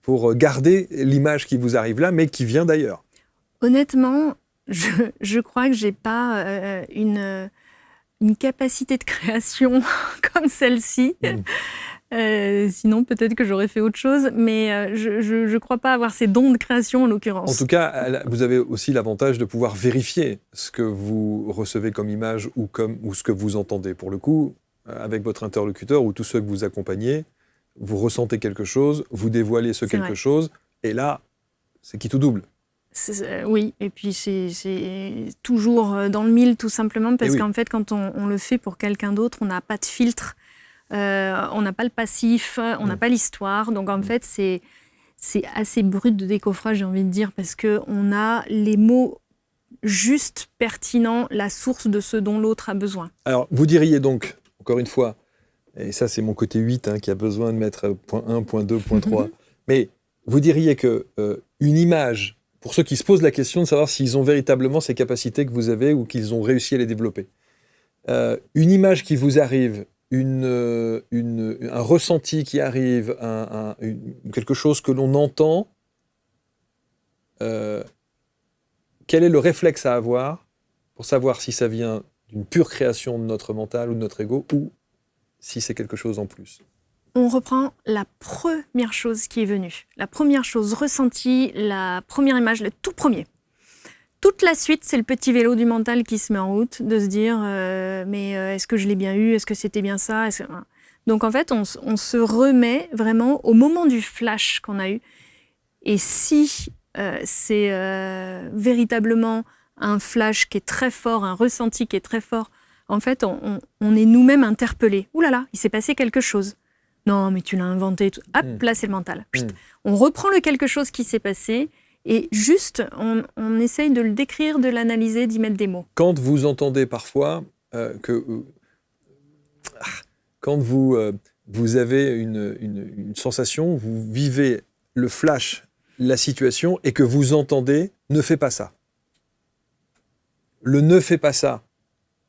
pour garder l'image qui vous arrive là, mais qui vient d'ailleurs? Honnêtement, je crois que j'ai pas une capacité de création comme celle-ci. Sinon, peut-être que j'aurais fait autre chose, mais je ne crois pas avoir ces dons de création en l'occurrence. En tout cas, vous avez aussi l'avantage de pouvoir vérifier ce que vous recevez comme image ou ce que vous entendez. Pour le coup, avec votre interlocuteur ou tous ceux que vous accompagnez, vous ressentez quelque chose, vous dévoilez ce quelque chose, et là, c'est qui tout double. Oui, et puis c'est toujours dans le mille tout simplement, parce qu'en fait, quand on le fait pour quelqu'un d'autre, on n'a pas de filtre. On n'a pas le passif, on n'a pas l'histoire. Donc en fait, c'est assez brut de décoffrage, j'ai envie de dire, parce qu'on a les mots justes, pertinents, la source de ce dont l'autre a besoin. Alors, vous diriez donc, encore une fois, et ça c'est mon côté 8 qui a besoin de mettre point 1, point 2, point 3, mais vous diriez que une image, pour ceux qui se posent la question de savoir s'ils ont véritablement ces capacités que vous avez ou qu'ils ont réussi à les développer, une image qui vous arrive, un ressenti qui arrive, quelque chose que l'on entend, quel est le réflexe à avoir pour savoir si ça vient d'une pure création de notre mental ou de notre ego, ou si c'est quelque chose en plus. On reprend la première chose qui est venue, la première chose ressentie, la première image, le tout premier. Toute la suite, c'est le petit vélo du mental qui se met en route, de se dire est-ce que je l'ai bien eu, est-ce que c'était bien ça Donc en fait, on se remet vraiment au moment du flash qu'on a eu. Et si c'est véritablement un flash qui est très fort, un ressenti qui est très fort, en fait, on est nous-mêmes interpellés. Ouh là là, il s'est passé quelque chose. Non, mais tu l'as inventé. Hop, là, c'est le mental. On reprend le quelque chose qui s'est passé et juste, on essaye de le décrire, de l'analyser, d'y mettre des mots. Quand vous entendez parfois quand vous avez une sensation, vous vivez le flash, la situation, et que vous entendez « ne fais pas ça ». Le « ne fais pas ça »,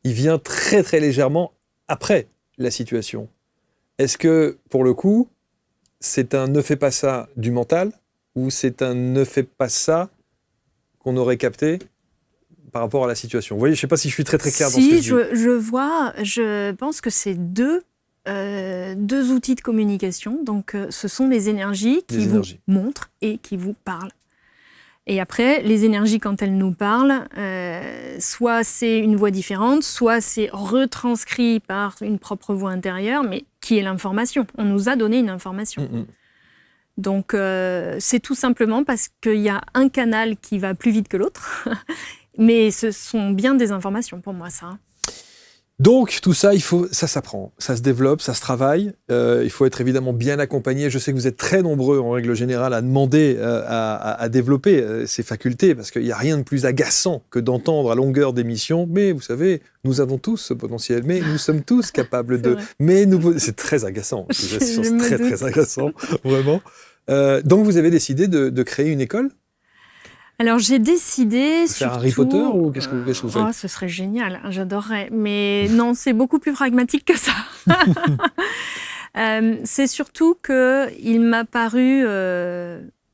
il vient très très légèrement après la situation. Est-ce que, pour le coup, c'est un « ne fais pas ça » du mental, ou c'est un « ne fais pas ça » qu'on aurait capté par rapport à la situation? Vous voyez, je ne sais pas si je suis très très clair dans ce que je dis. Si, je vois, je pense que c'est deux outils de communication. Donc, ce sont les énergies qui vous montrent et qui vous parlent. Et après, les énergies, quand elles nous parlent, soit c'est une voix différente, soit c'est retranscrit par une propre voix intérieure, mais qui est l'information. On nous a donné une information. Donc, c'est tout simplement parce qu'il y a un canal qui va plus vite que l'autre. Mais ce sont bien des informations pour moi, ça. Donc, tout ça, ça s'apprend, ça se développe, ça se travaille. Il faut être évidemment bien accompagné. Je sais que vous êtes très nombreux, en règle générale, à demander à développer ces facultés, parce qu'il n'y a rien de plus agaçant que d'entendre à longueur d'émission. Mais vous savez, nous avons tous ce potentiel, mais nous sommes tous capables de... Vrai. Mais c'est très agaçant, c'est très, très agaçant, vraiment. Donc, vous avez décidé de créer une école ? Alors, j'ai décidé faire Harry Potter ou qu'est-ce que vous faites? Oh, ce serait génial, j'adorerais. Mais non, c'est beaucoup plus pragmatique que ça. C'est surtout qu'il m'a paru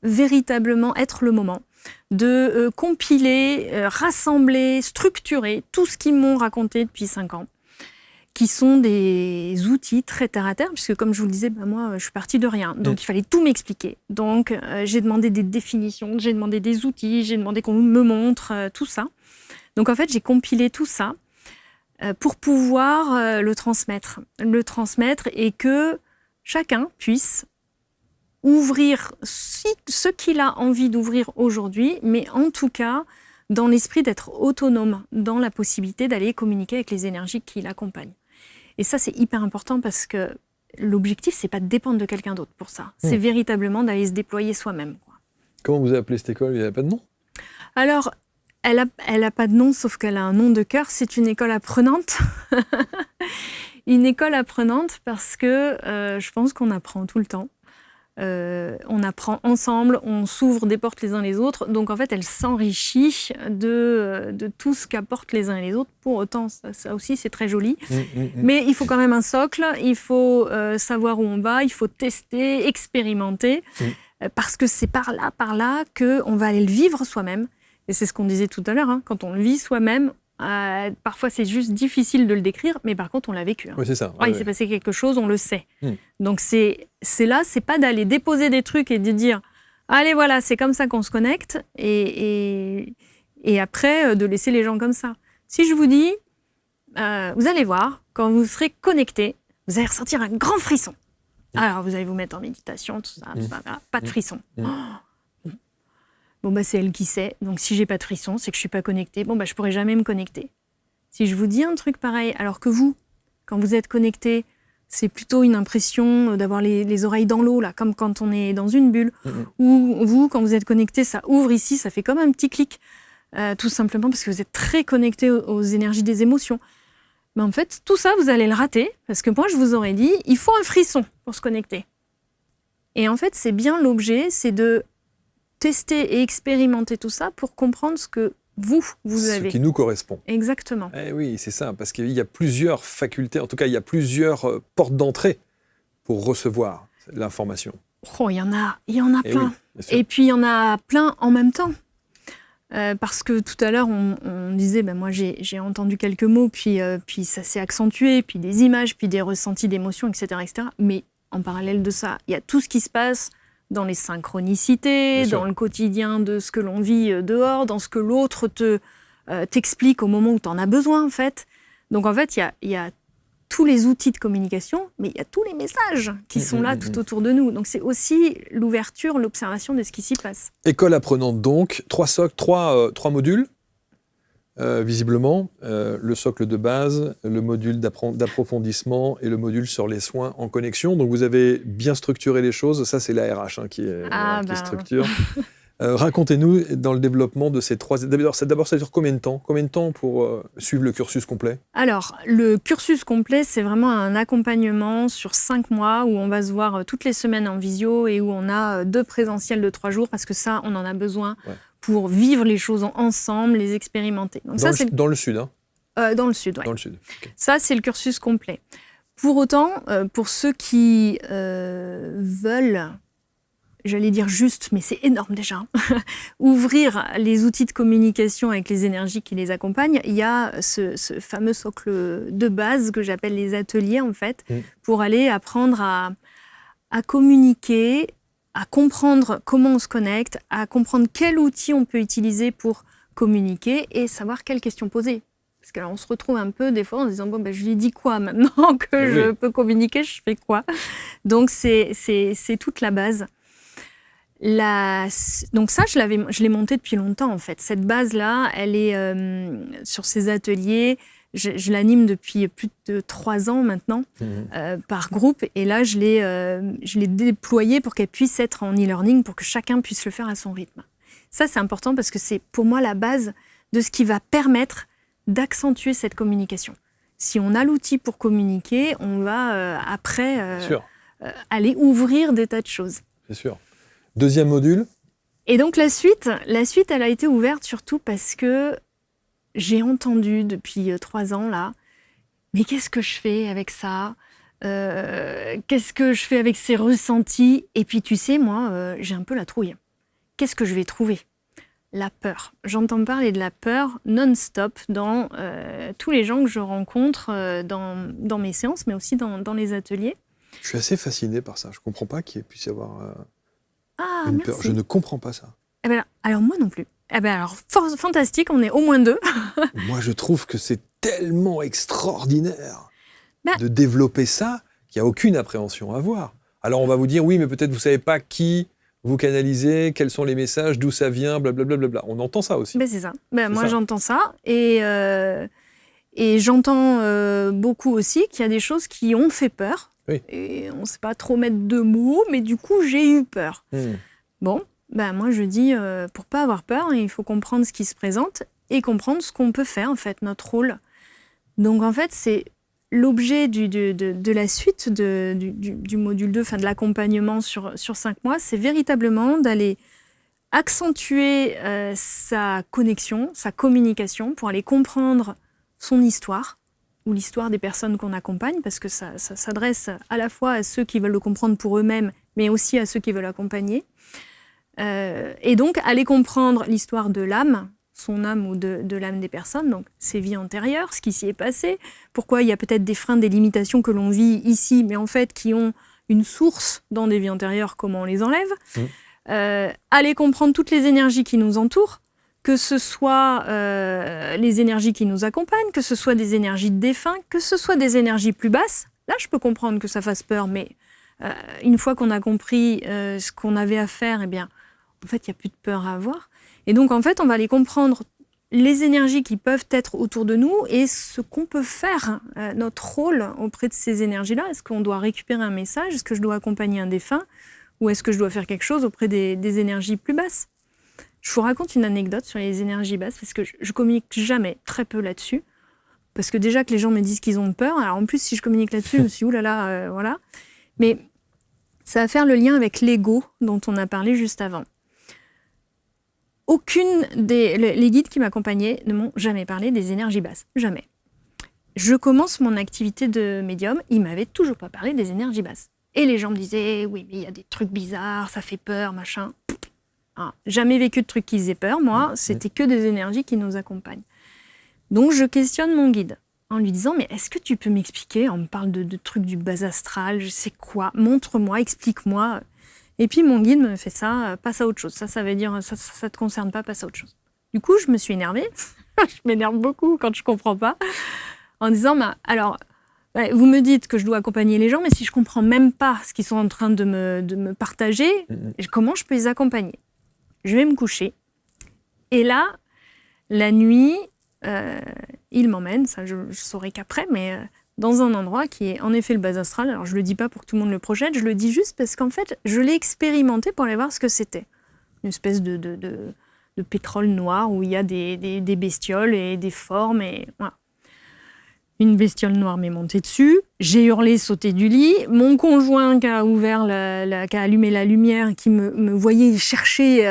véritablement être le moment de compiler, rassembler, structurer tout ce qu'ils m'ont raconté depuis 5 ans, qui sont des outils très terre à terre, puisque comme je vous le disais, moi, je suis partie de rien. Donc, il fallait tout m'expliquer. Donc, j'ai demandé des définitions, j'ai demandé des outils, j'ai demandé qu'on me montre tout ça. Donc, en fait, j'ai compilé tout ça pour pouvoir le transmettre et que chacun puisse ouvrir ce qu'il a envie d'ouvrir aujourd'hui, mais en tout cas, dans l'esprit d'être autonome, dans la possibilité d'aller communiquer avec les énergies qui l'accompagnent. Et ça, c'est hyper important parce que l'objectif, c'est pas de dépendre de quelqu'un d'autre pour ça. C'est véritablement d'aller se déployer soi-même. Comment vous avez appelé cette école? Il n'y a pas de nom? Alors, elle a pas de nom, sauf qu'elle a un nom de cœur. C'est une école apprenante. Une école apprenante parce que je pense qu'on apprend tout le temps. On apprend ensemble, on s'ouvre des portes les uns les autres. Donc, en fait, elle s'enrichit de tout ce qu'apportent les uns et les autres. Pour autant, ça aussi, c'est très joli. Mais il faut quand même un socle. Il faut savoir où on va. Il faut tester, expérimenter. Parce que c'est par là qu'on va aller le vivre soi-même. Et c'est ce qu'on disait tout à l'heure. Quand on le vit soi-même, parfois c'est juste difficile de le décrire, mais par contre on l'a vécu. Oui, c'est ça. Il s'est passé quelque chose, on le sait. Donc c'est là, c'est pas d'aller déposer des trucs et de dire allez voilà, c'est comme ça qu'on se connecte et après de laisser les gens comme ça. Si je vous dis, vous allez voir, quand vous serez connecté, vous allez ressentir un grand frisson. Alors vous allez vous mettre en méditation, tout ça, voilà, pas de frisson. Bon, c'est elle qui sait. Donc, si j'ai pas de frisson, c'est que je suis pas connectée. Bon, je pourrai jamais me connecter. Si je vous dis un truc pareil, alors que vous, quand vous êtes connecté, c'est plutôt une impression d'avoir les oreilles dans l'eau, là, comme quand on est dans une bulle. Ou vous, quand vous êtes connecté, ça ouvre ici, ça fait comme un petit clic. Tout simplement parce que vous êtes très connecté aux énergies des émotions. Mais en fait, tout ça, vous allez le rater. Parce que moi, je vous aurais dit, il faut un frisson pour se connecter. Et en fait, c'est bien l'objet, c'est de tester et expérimenter tout ça pour comprendre ce que vous avez. Ce qui nous correspond. Exactement. Eh oui, c'est ça, parce qu'il y a plusieurs facultés, en tout cas, il y a plusieurs portes d'entrée pour recevoir l'information. Oh, il y en a plein. Oui, et puis, il y en a plein en même temps. Parce que tout à l'heure, on disait, moi j'ai entendu quelques mots, puis ça s'est accentué, puis des images, puis des ressentis d'émotions, etc., etc. Mais en parallèle de ça, il y a tout ce qui se passe dans les synchronicités, dans le quotidien de ce que l'on vit dehors, dans ce que l'autre t'explique au moment où tu en as besoin, en fait. Donc, en fait, il y a tous les outils de communication, mais il y a tous les messages qui sont là tout autour de nous. Donc, c'est aussi l'ouverture, l'observation de ce qui s'y passe. École apprenante, donc, 3 socles, 3 modules, visiblement. Le socle de base, le module d'approfondissement et le module sur les soins en connexion. Donc, vous avez bien structuré les choses. Ça, c'est la RH qui structure. Racontez-nous dans le développement de ces 3... D'abord, ça dure combien de temps ? Combien de temps pour suivre le cursus complet ? Alors, le cursus complet, c'est vraiment un accompagnement sur 5 mois où on va se voir toutes les semaines en visio et où on a 2 présentiels de 3 jours parce que ça, on en a besoin pour vivre les choses ensemble, les expérimenter. Donc dans le sud, hein ? Dans le sud, oui. Dans le sud. Okay. Ça, c'est le cursus complet. Pour autant, pour ceux qui veulent... j'allais dire juste, mais c'est énorme déjà, ouvrir les outils de communication avec les énergies qui les accompagnent, il y a ce fameux socle de base que j'appelle les ateliers, en fait, pour aller apprendre à communiquer, à comprendre comment on se connecte, à comprendre quel outil on peut utiliser pour communiquer et savoir quelles questions poser. Parce que là, on se retrouve un peu des fois en se disant je lui dis quoi maintenant que je peux communiquer, je fais quoi ? Donc c'est toute la base. Donc ça, je l'ai montée depuis longtemps en fait. Cette base-là, elle est sur ces ateliers. Je l'anime depuis plus de 3 ans maintenant par groupe. Et là, je l'ai déployée pour qu'elle puisse être en e-learning, pour que chacun puisse le faire à son rythme. Ça, c'est important parce que c'est pour moi la base de ce qui va permettre d'accentuer cette communication. Si on a l'outil pour communiquer, on va après aller ouvrir des tas de choses. C'est sûr. Deuxième module. Et donc la suite, elle a été ouverte surtout parce que j'ai entendu depuis 3 ans là, mais qu'est-ce que je fais avec ça ? Qu'est-ce que je fais avec ces ressentis ? Et puis tu sais, moi, j'ai un peu la trouille. Qu'est-ce que je vais trouver ? La peur. J'entends parler de la peur non-stop dans tous les gens que je rencontre dans mes séances, mais aussi dans les ateliers. Je suis assez fasciné par ça. Je ne comprends pas qu'il puisse y avoir... merci. Peur. Je ne comprends pas ça. Alors moi non plus. Alors fantastique, on est au moins 2. Moi je trouve que c'est tellement extraordinaire de développer ça qu'il n'y a aucune appréhension à avoir. Alors on va vous dire oui, mais peut-être vous ne savez pas qui vous canalisez, quels sont les messages, d'où ça vient, blablabla. On entend ça aussi. C'est ça. Moi j'entends ça et j'entends beaucoup aussi qu'il y a des choses qui ont fait peur. Oui. Et on ne sait pas trop mettre de mots, mais du coup, j'ai eu peur. Bon, moi, je dis, pour ne pas avoir peur, il faut comprendre ce qui se présente et comprendre ce qu'on peut faire, en fait, notre rôle. Donc, en fait, c'est l'objet de la suite du module 2, de l'accompagnement sur 5 mois, c'est véritablement d'aller accentuer sa connexion, sa communication, pour aller comprendre son histoire, ou l'histoire des personnes qu'on accompagne, parce que ça s'adresse à la fois à ceux qui veulent le comprendre pour eux-mêmes, mais aussi à ceux qui veulent accompagner. Et donc, aller comprendre l'histoire de l'âme, son âme ou de l'âme des personnes, donc ses vies antérieures, ce qui s'y est passé, pourquoi il y a peut-être des freins, des limitations que l'on vit ici, mais en fait qui ont une source dans des vies antérieures, comment on les enlève. Aller comprendre toutes les énergies qui nous entourent, que ce soit les énergies qui nous accompagnent, que ce soit des énergies de défunts, que ce soit des énergies plus basses. Là, je peux comprendre que ça fasse peur, mais une fois qu'on a compris ce qu'on avait à faire, en fait, il n'y a plus de peur à avoir. Et donc, en fait, on va aller comprendre les énergies qui peuvent être autour de nous et ce qu'on peut faire, notre rôle auprès de ces énergies-là. Est-ce qu'on doit récupérer un message ? Est-ce que je dois accompagner un défunt ? Ou est-ce que je dois faire quelque chose auprès des énergies plus basses ? Je vous raconte une anecdote sur les énergies basses, parce que je communique jamais, très peu là-dessus. Parce que déjà que les gens me disent qu'ils ont peur, alors en plus, si je communique là-dessus, je me suis dit, oulala, voilà. Mais ça va faire le lien avec l'ego dont on a parlé juste avant. Les guides qui m'accompagnaient ne m'ont jamais parlé des énergies basses. Jamais. Je commence mon activité de médium, ils m'avaient toujours pas parlé des énergies basses. Et les gens me disaient, oui, mais il y a des trucs bizarres, ça fait peur, machin. Alors, jamais vécu de trucs qui faisaient peur, moi. C'était que des énergies qui nous accompagnent. Donc, je questionne mon guide en lui disant, mais est-ce que tu peux m'expliquer? On me parle de trucs du bas astral, je sais quoi. Montre-moi, explique-moi. Et puis, mon guide me fait ça, passe à autre chose. Ça veut dire, ça te concerne pas, passe à autre chose. Du coup, je me suis énervée. Je m'énerve beaucoup quand je comprends pas. En disant, alors, vous me dites que je dois accompagner les gens, mais si je comprends même pas ce qu'ils sont en train de me partager, comment je peux les accompagner? Je vais me coucher. Et là, la nuit, il m'emmène, ça je saurai qu'après, mais dans un endroit qui est en effet le bas astral. Alors je le dis pas pour que tout le monde le projette, je le dis juste parce qu'en fait, je l'ai expérimenté pour aller voir ce que c'était. Une espèce de pétrole noir où il y a des bestioles et des formes, et voilà. Une bestiole noire m'est montée dessus, j'ai hurlé, sauté du lit. Mon conjoint qui a qui a allumé la lumière, qui me voyait chercher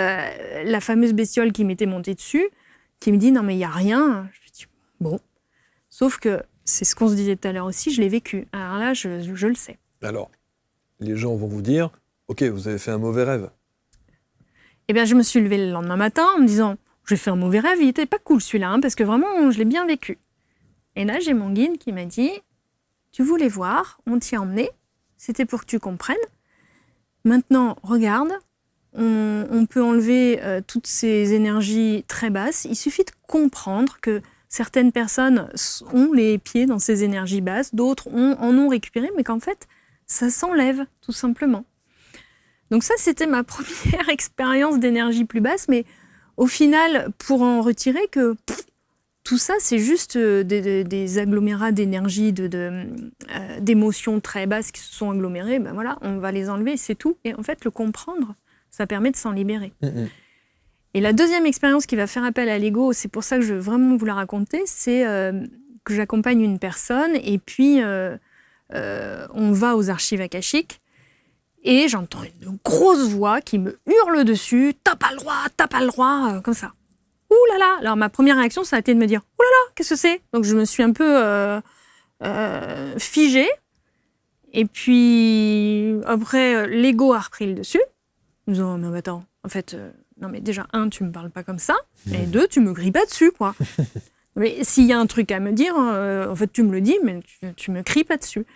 la fameuse bestiole qui m'était montée dessus, qui me dit non mais il y a rien. Je dis bon, sauf que c'est ce qu'on se disait tout à l'heure aussi, je l'ai vécu. Alors là, je le sais. Alors, les gens vont vous dire, ok, vous avez fait un mauvais rêve. Eh bien, je me suis levée le lendemain matin en me disant, j'ai fait un mauvais rêve, il était pas cool celui-là, parce que vraiment, je l'ai bien vécu. Et là, j'ai mon guide qui m'a dit, tu voulais voir, on t'y a emmené, c'était pour que tu comprennes. Maintenant, regarde, on peut enlever toutes ces énergies très basses. Il suffit de comprendre que certaines personnes ont les pieds dans ces énergies basses, d'autres en ont récupéré, mais qu'en fait, ça s'enlève, tout simplement. Donc ça, c'était ma première expérience d'énergie plus basse, mais au final, pour en retirer que tout ça, c'est juste des agglomérats d'énergie, d'émotions très basses qui se sont agglomérées. Ben voilà, on va les enlever, c'est tout. Et en fait, le comprendre, ça permet de s'en libérer. Et la deuxième expérience qui va faire appel à l'ego, c'est pour ça que je veux vraiment vous la raconter, c'est que j'accompagne une personne et puis on va aux archives akashiques et j'entends une grosse voix qui me hurle dessus « T'as pas le droit !» comme ça. Ouh là là! Alors ma première réaction, ça a été de me dire « Ouh là là, qu'est-ce que c'est ?» Donc je me suis un peu figée. Et puis après, l'ego a repris le dessus. En me disant « Mais attends, en fait, non mais déjà, 1, tu me parles pas comme ça. Et 2, tu me grilles pas dessus, quoi. Mais s'il y a un truc à me dire, en fait, tu me le dis, mais tu me cries pas dessus. »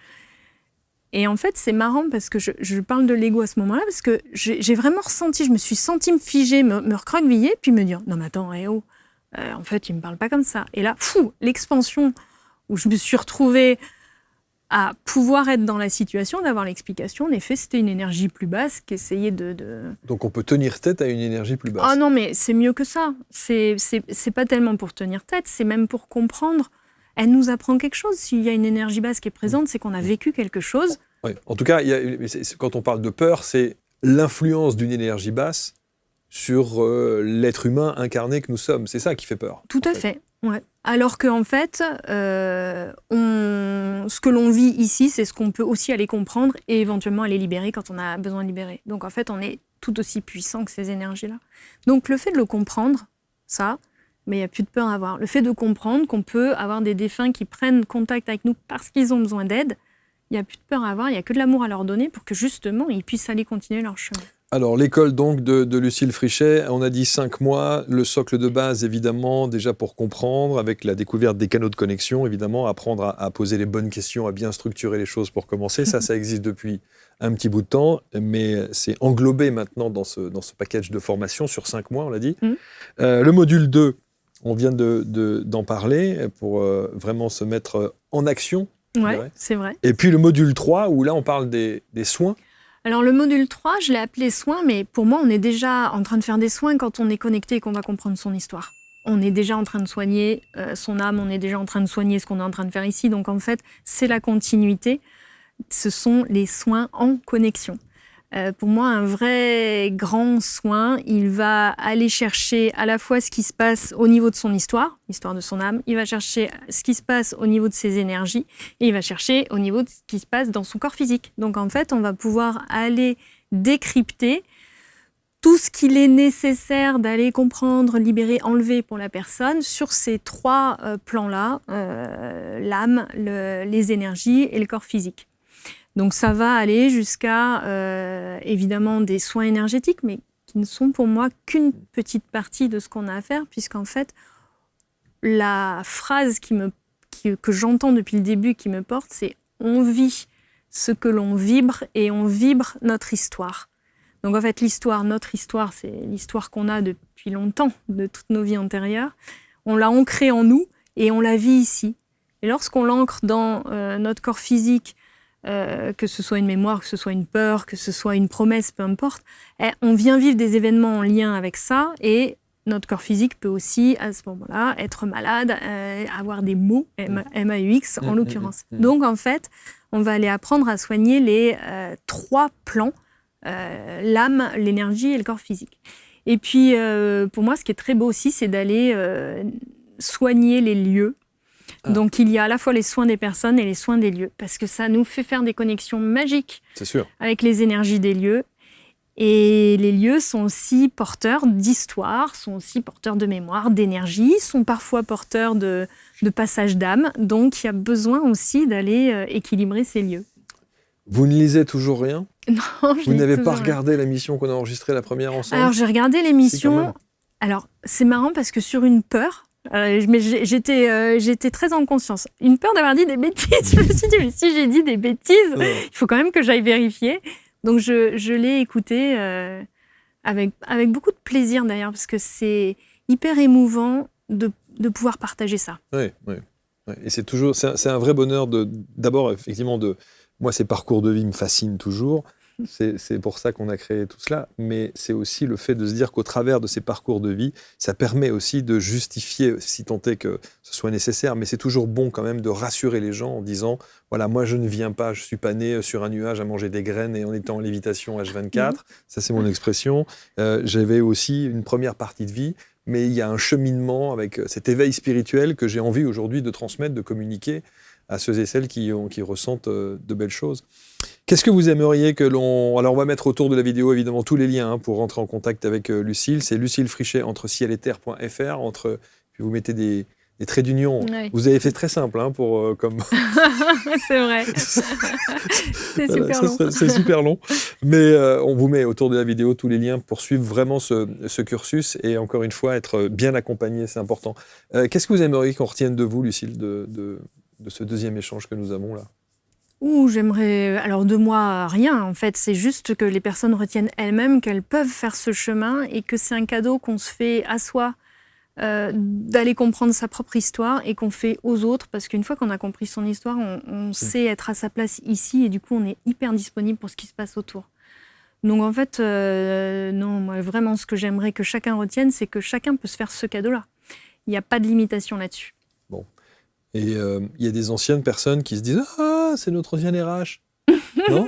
Et en fait, c'est marrant parce que je parle de l'ego à ce moment-là, parce que j'ai vraiment ressenti, je me suis sentie me figer, me recroqueviller, puis me dire, non mais attends, en fait, il me parle pas comme ça. Et là, l'expansion où je me suis retrouvée à pouvoir être dans la situation, d'avoir l'explication, en effet, c'était une énergie plus basse qui essayait de... Donc on peut tenir tête à une énergie plus basse. Ah non, mais c'est mieux que ça. C'est pas tellement pour tenir tête, c'est même pour comprendre. Elle nous apprend quelque chose. S'il y a une énergie basse qui est présente, c'est qu'on a vécu quelque chose. Oui. En tout cas, quand on parle de peur, c'est l'influence d'une énergie basse sur l'être humain incarné que nous sommes. C'est ça qui fait peur. Tout à fait. Ouais. Alors qu'en fait, ce que l'on vit ici, c'est ce qu'on peut aussi aller comprendre et éventuellement aller libérer quand on a besoin de libérer. Donc en fait, on est tout aussi puissant que ces énergies-là. Donc le fait de le comprendre, ça... mais il n'y a plus de peur à avoir. Le fait de comprendre qu'on peut avoir des défunts qui prennent contact avec nous parce qu'ils ont besoin d'aide, il n'y a plus de peur à avoir, il n'y a que de l'amour à leur donner pour que justement, ils puissent aller continuer leur chemin. Alors, l'école donc de Lucille Frichet, on a dit 5 mois, le socle de base évidemment, déjà pour comprendre, avec la découverte des canaux de connexion, évidemment, apprendre à poser les bonnes questions, à bien structurer les choses pour commencer. Ça existe depuis un petit bout de temps, mais c'est englobé maintenant dans ce package de formation sur 5 mois, on l'a dit. Le module 2, on vient d'en parler pour vraiment se mettre en action. Oui, c'est vrai. Et puis le module 3, où là, on parle des soins. Alors le module 3, je l'ai appelé soins, mais pour moi, on est déjà en train de faire des soins quand on est connecté et qu'on va comprendre son histoire. On est déjà en train de soigner son âme, on est déjà en train de soigner ce qu'on est en train de faire ici. Donc en fait, c'est la continuité. Ce sont les soins en connexion. Pour moi, un vrai grand soin, il va aller chercher à la fois ce qui se passe au niveau de son histoire, l'histoire de son âme, il va chercher ce qui se passe au niveau de ses énergies, et il va chercher au niveau de ce qui se passe dans son corps physique. Donc en fait, on va pouvoir aller décrypter tout ce qu'il est nécessaire d'aller comprendre, libérer, enlever pour la personne sur ces 3 plans-là, l'âme, les énergies et le corps physique. Donc ça va aller jusqu'à, évidemment, des soins énergétiques, mais qui ne sont pour moi qu'une petite partie de ce qu'on a à faire, puisqu'en fait, la phrase que j'entends depuis le début qui me porte, c'est « on vit ce que l'on vibre et on vibre notre histoire ». Donc en fait, notre histoire, c'est l'histoire qu'on a depuis longtemps, de toutes nos vies antérieures. On l'a ancrée en nous et on la vit ici. Et lorsqu'on l'ancre dans notre corps physique, que ce soit une mémoire, que ce soit une peur, que ce soit une promesse, peu importe, on vient vivre des événements en lien avec ça et notre corps physique peut aussi, à ce moment-là, être malade, avoir des maux, M-A-U-X en l'occurrence. Donc en fait, on va aller apprendre à soigner les 3 plans, l'âme, l'énergie et le corps physique. Et puis, pour moi, ce qui est très beau aussi, c'est d'aller soigner les lieux. Donc, il y a à la fois les soins des personnes et les soins des lieux, parce que ça nous fait faire des connexions magiques avec les énergies des lieux. Et les lieux sont aussi porteurs d'histoire, sont aussi porteurs de mémoire, d'énergie, sont parfois porteurs de passage d'âme. Donc, il y a besoin aussi d'aller équilibrer ces lieux. Vous ne lisez toujours rien? Non, Vous n'avez pas regardé l'émission qu'on a enregistrée la première ensemble? Alors, j'ai regardé l'émission. Alors, c'est marrant parce que sur une peur, mais j'étais très en conscience. Une peur d'avoir dit des bêtises. Je me suis dit, mais si j'ai dit des bêtises, il faut quand même que j'aille vérifier. Donc, je l'ai écouté avec beaucoup de plaisir d'ailleurs, parce que c'est hyper émouvant de pouvoir partager ça. Oui. Et c'est un vrai bonheur d'abord, effectivement, moi, ces parcours de vie me fascinent toujours. C'est pour ça qu'on a créé tout cela. Mais c'est aussi le fait de se dire qu'au travers de ces parcours de vie, ça permet aussi de justifier, si tant est que ce soit nécessaire. Mais c'est toujours bon quand même de rassurer les gens en disant, voilà, moi je ne viens pas, je ne suis pas né sur un nuage à manger des graines et en étant en lévitation H24. Ça, c'est mon expression. J'avais aussi une première partie de vie. Mais il y a un cheminement avec cet éveil spirituel que j'ai envie aujourd'hui de transmettre, de communiquer à ceux et celles qui ressentent de belles choses. Qu'est-ce que vous aimeriez que l'on... Alors, on va mettre autour de la vidéo, évidemment, tous les liens pour rentrer en contact avec Lucile. C'est Lucile Frichet, entre ciel et terre.fr. Puis vous mettez des traits d'union. Oui. Vous avez fait très simple, comme... C'est vrai. C'est super long. C'est super long. Mais on vous met autour de la vidéo tous les liens pour suivre vraiment ce cursus. Et encore une fois, être bien accompagné, c'est important. Qu'est-ce que vous aimeriez qu'on retienne de vous, Lucile, de ce deuxième échange que nous avons là? J'aimerais... Alors, de moi, rien, en fait. C'est juste que les personnes retiennent elles-mêmes qu'elles peuvent faire ce chemin et que c'est un cadeau qu'on se fait à soi d'aller comprendre sa propre histoire et qu'on fait aux autres. Parce qu'une fois qu'on a compris son histoire, on sait être à sa place ici et du coup, on est hyper disponible pour ce qui se passe autour. Donc, en fait, non, moi, vraiment, ce que j'aimerais que chacun retienne, c'est que chacun peut se faire ce cadeau-là. Il n'y a pas de limitation là-dessus. Bon. Et il y a des anciennes personnes qui se disent « Ah, c'est notre ancien RH !» Non?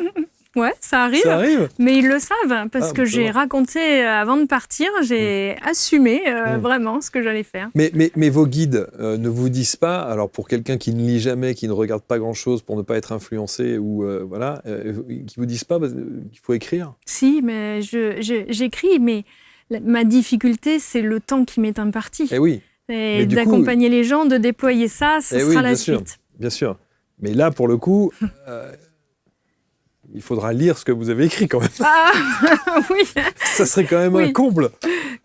Ouais, ça arrive. Ça arrive. Mais ils le savent, parce que j'ai raconté avant de partir, j'ai assumé vraiment ce que j'allais faire. Mais vos guides ne vous disent pas, alors pour quelqu'un qui ne lit jamais, qui ne regarde pas grand-chose pour ne pas être influencé, ou qui vous disent pas qu'il faut écrire? Si, mais j'écris, mais ma difficulté, c'est le temps qui m'est imparti. Eh oui. Et d'accompagner les gens, de déployer ça, ce sera la suite. Bien sûr. Mais là, pour le coup, il faudra lire ce que vous avez écrit quand même. Ah, oui. Ça serait quand même un comble.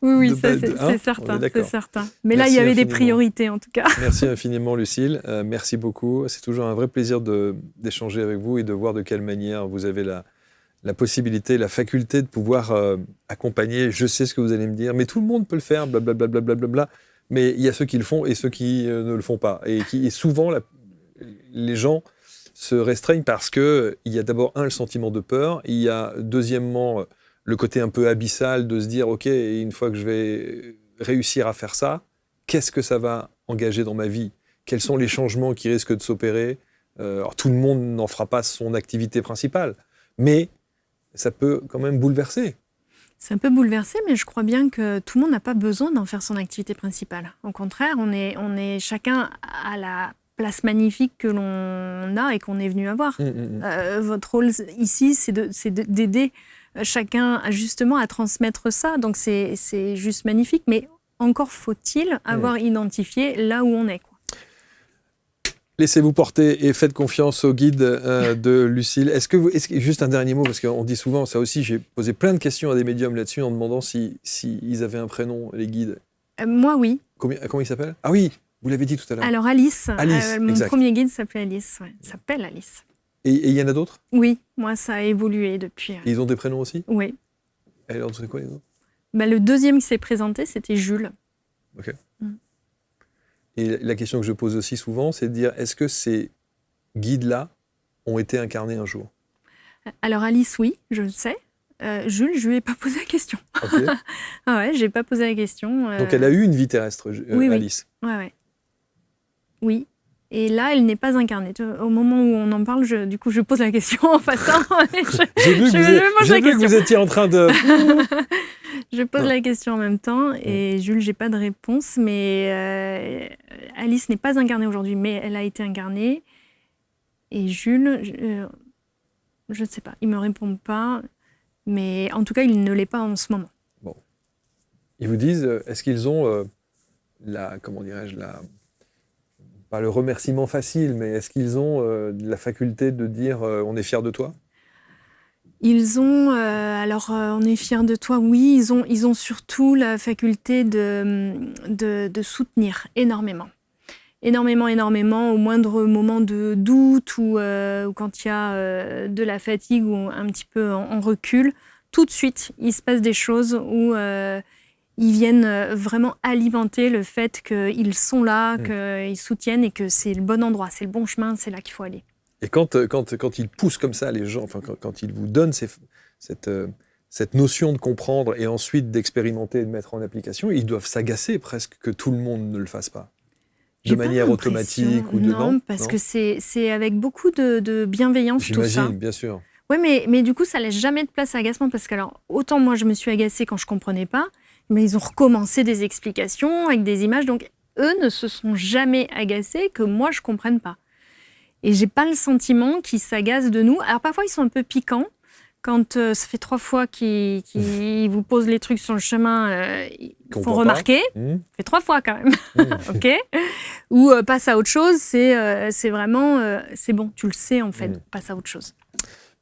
Oui, c'est certain, c'est certain. Mais Merci là, il y avait infiniment. des priorités, en tout cas. Merci infiniment, Lucile. Merci beaucoup. C'est toujours un vrai plaisir d'échanger avec vous et de voir de quelle manière vous avez la possibilité, la faculté de pouvoir accompagner. Je sais ce que vous allez me dire, mais tout le monde peut le faire, blablabla. Bla. Mais il y a ceux qui le font et ceux qui ne le font pas. Et souvent, les gens se restreignent parce qu'il y a d'abord, le sentiment de peur. Il y a, deuxièmement, le côté un peu abyssal de se dire « Ok, une fois que je vais réussir à faire ça, qu'est-ce que ça va engager dans ma vie? Quels sont les changements qui risquent de s'opérer ?» Alors, tout le monde n'en fera pas son activité principale, mais ça peut quand même bouleverser. Ça peut bouleverser, mais je crois bien que tout le monde n'a pas besoin d'en faire son activité principale. Au contraire, on est chacun à la place magnifique que l'on a et qu'on est venu avoir. Votre rôle ici, c'est d'aider chacun justement à transmettre ça. Donc c'est juste magnifique, mais encore faut-il avoir identifié là où on est, quoi. Laissez-vous porter et faites confiance au guide de Lucille. Juste un dernier mot, parce qu'on dit souvent ça aussi, j'ai posé plein de questions à des médiums là-dessus en demandant si ils avaient un prénom, les guides. Moi, oui. Comment il s'appelle? Ah oui, vous l'avez dit tout à l'heure. Alors Alice, mon exact. premier guide s'appelait Alice. Ouais, s'appelle Alice. Et il y en a d'autres? Oui, moi ça a évolué depuis. Et ils ont des prénoms aussi? Oui. Et alors, c'est quoi les autres? Le deuxième qui s'est présenté, c'était Jules. Ok. Et la question que je pose aussi souvent, c'est de dire, est-ce que ces guides-là ont été incarnés un jour? Alors Alice, oui, je le sais. Jules, je lui ai pas posé la question. Okay. Ah ouais, j'ai pas posé la question. Donc elle a eu une vie terrestre, oui, Alice. Oui. Ouais. Oui. Et là, elle n'est pas incarnée. Au moment où on en parle, du coup, je pose la question en passant. J'ai vu que vous étiez en train de... Je pose la question en même temps et Jules, j'ai pas de réponse. Mais Alice n'est pas incarnée aujourd'hui, mais elle a été incarnée. Et Jules, je ne sais pas, il me répond pas. Mais en tout cas, il ne l'est pas en ce moment. Bon. Ils vous disent, est-ce qu'ils ont pas le remerciement facile, mais est-ce qu'ils ont la faculté de dire on est fiers de toi? Ils ont, on est fiers de toi, oui, ils ont surtout la faculté de soutenir énormément. Énormément, au moindre moment de doute ou quand il y a de la fatigue ou un petit peu en recul, tout de suite, il se passe des choses où ils viennent vraiment alimenter le fait qu'ils sont là, qu'ils soutiennent et que c'est le bon endroit, c'est le bon chemin, c'est là qu'il faut aller. Et quand ils poussent comme ça les gens, enfin quand ils vous donnent cette notion de comprendre et ensuite d'expérimenter et de mettre en application, ils doivent s'agacer presque que tout le monde ne le fasse pas. De manière automatique ou de non, parce que c'est avec beaucoup de bienveillance tout ça. J'imagine, bien sûr. Oui, mais du coup, ça laisse jamais de place à agacement parce que alors autant moi je me suis agacée quand je comprenais pas, mais ils ont recommencé des explications avec des images, donc eux ne se sont jamais agacés que moi je comprenne pas. Et j'ai pas le sentiment qu'ils s'agacent de nous. Alors parfois ils sont un peu piquants. Quand ça fait 3 fois qu'ils vous posent les trucs sur le chemin, ils font remarquer. Ça fait 3 fois quand même. Ok. Ou passe à autre chose, c'est vraiment, c'est bon, tu le sais en fait, passe à autre chose.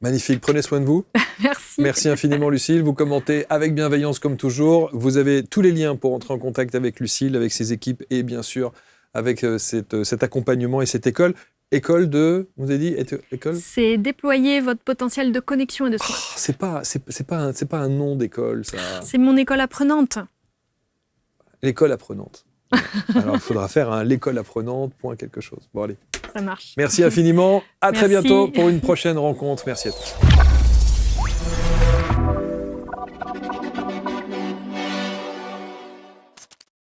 Magnifique, prenez soin de vous. Merci. Merci infiniment Lucille, vous commentez avec bienveillance comme toujours. Vous avez tous les liens pour entrer en contact avec Lucille, avec ses équipes et bien sûr avec cet accompagnement et cette école. École de, vous avez dit, école? C'est déployer votre potentiel de connexion et de soin. C'est pas un nom d'école, ça. C'est mon école apprenante. L'école apprenante. Alors, il faudra faire un l'école apprenante, point quelque chose. Bon, allez. Ça marche. Merci infiniment. À très Merci. bientôt pour une prochaine rencontre. Merci à tous.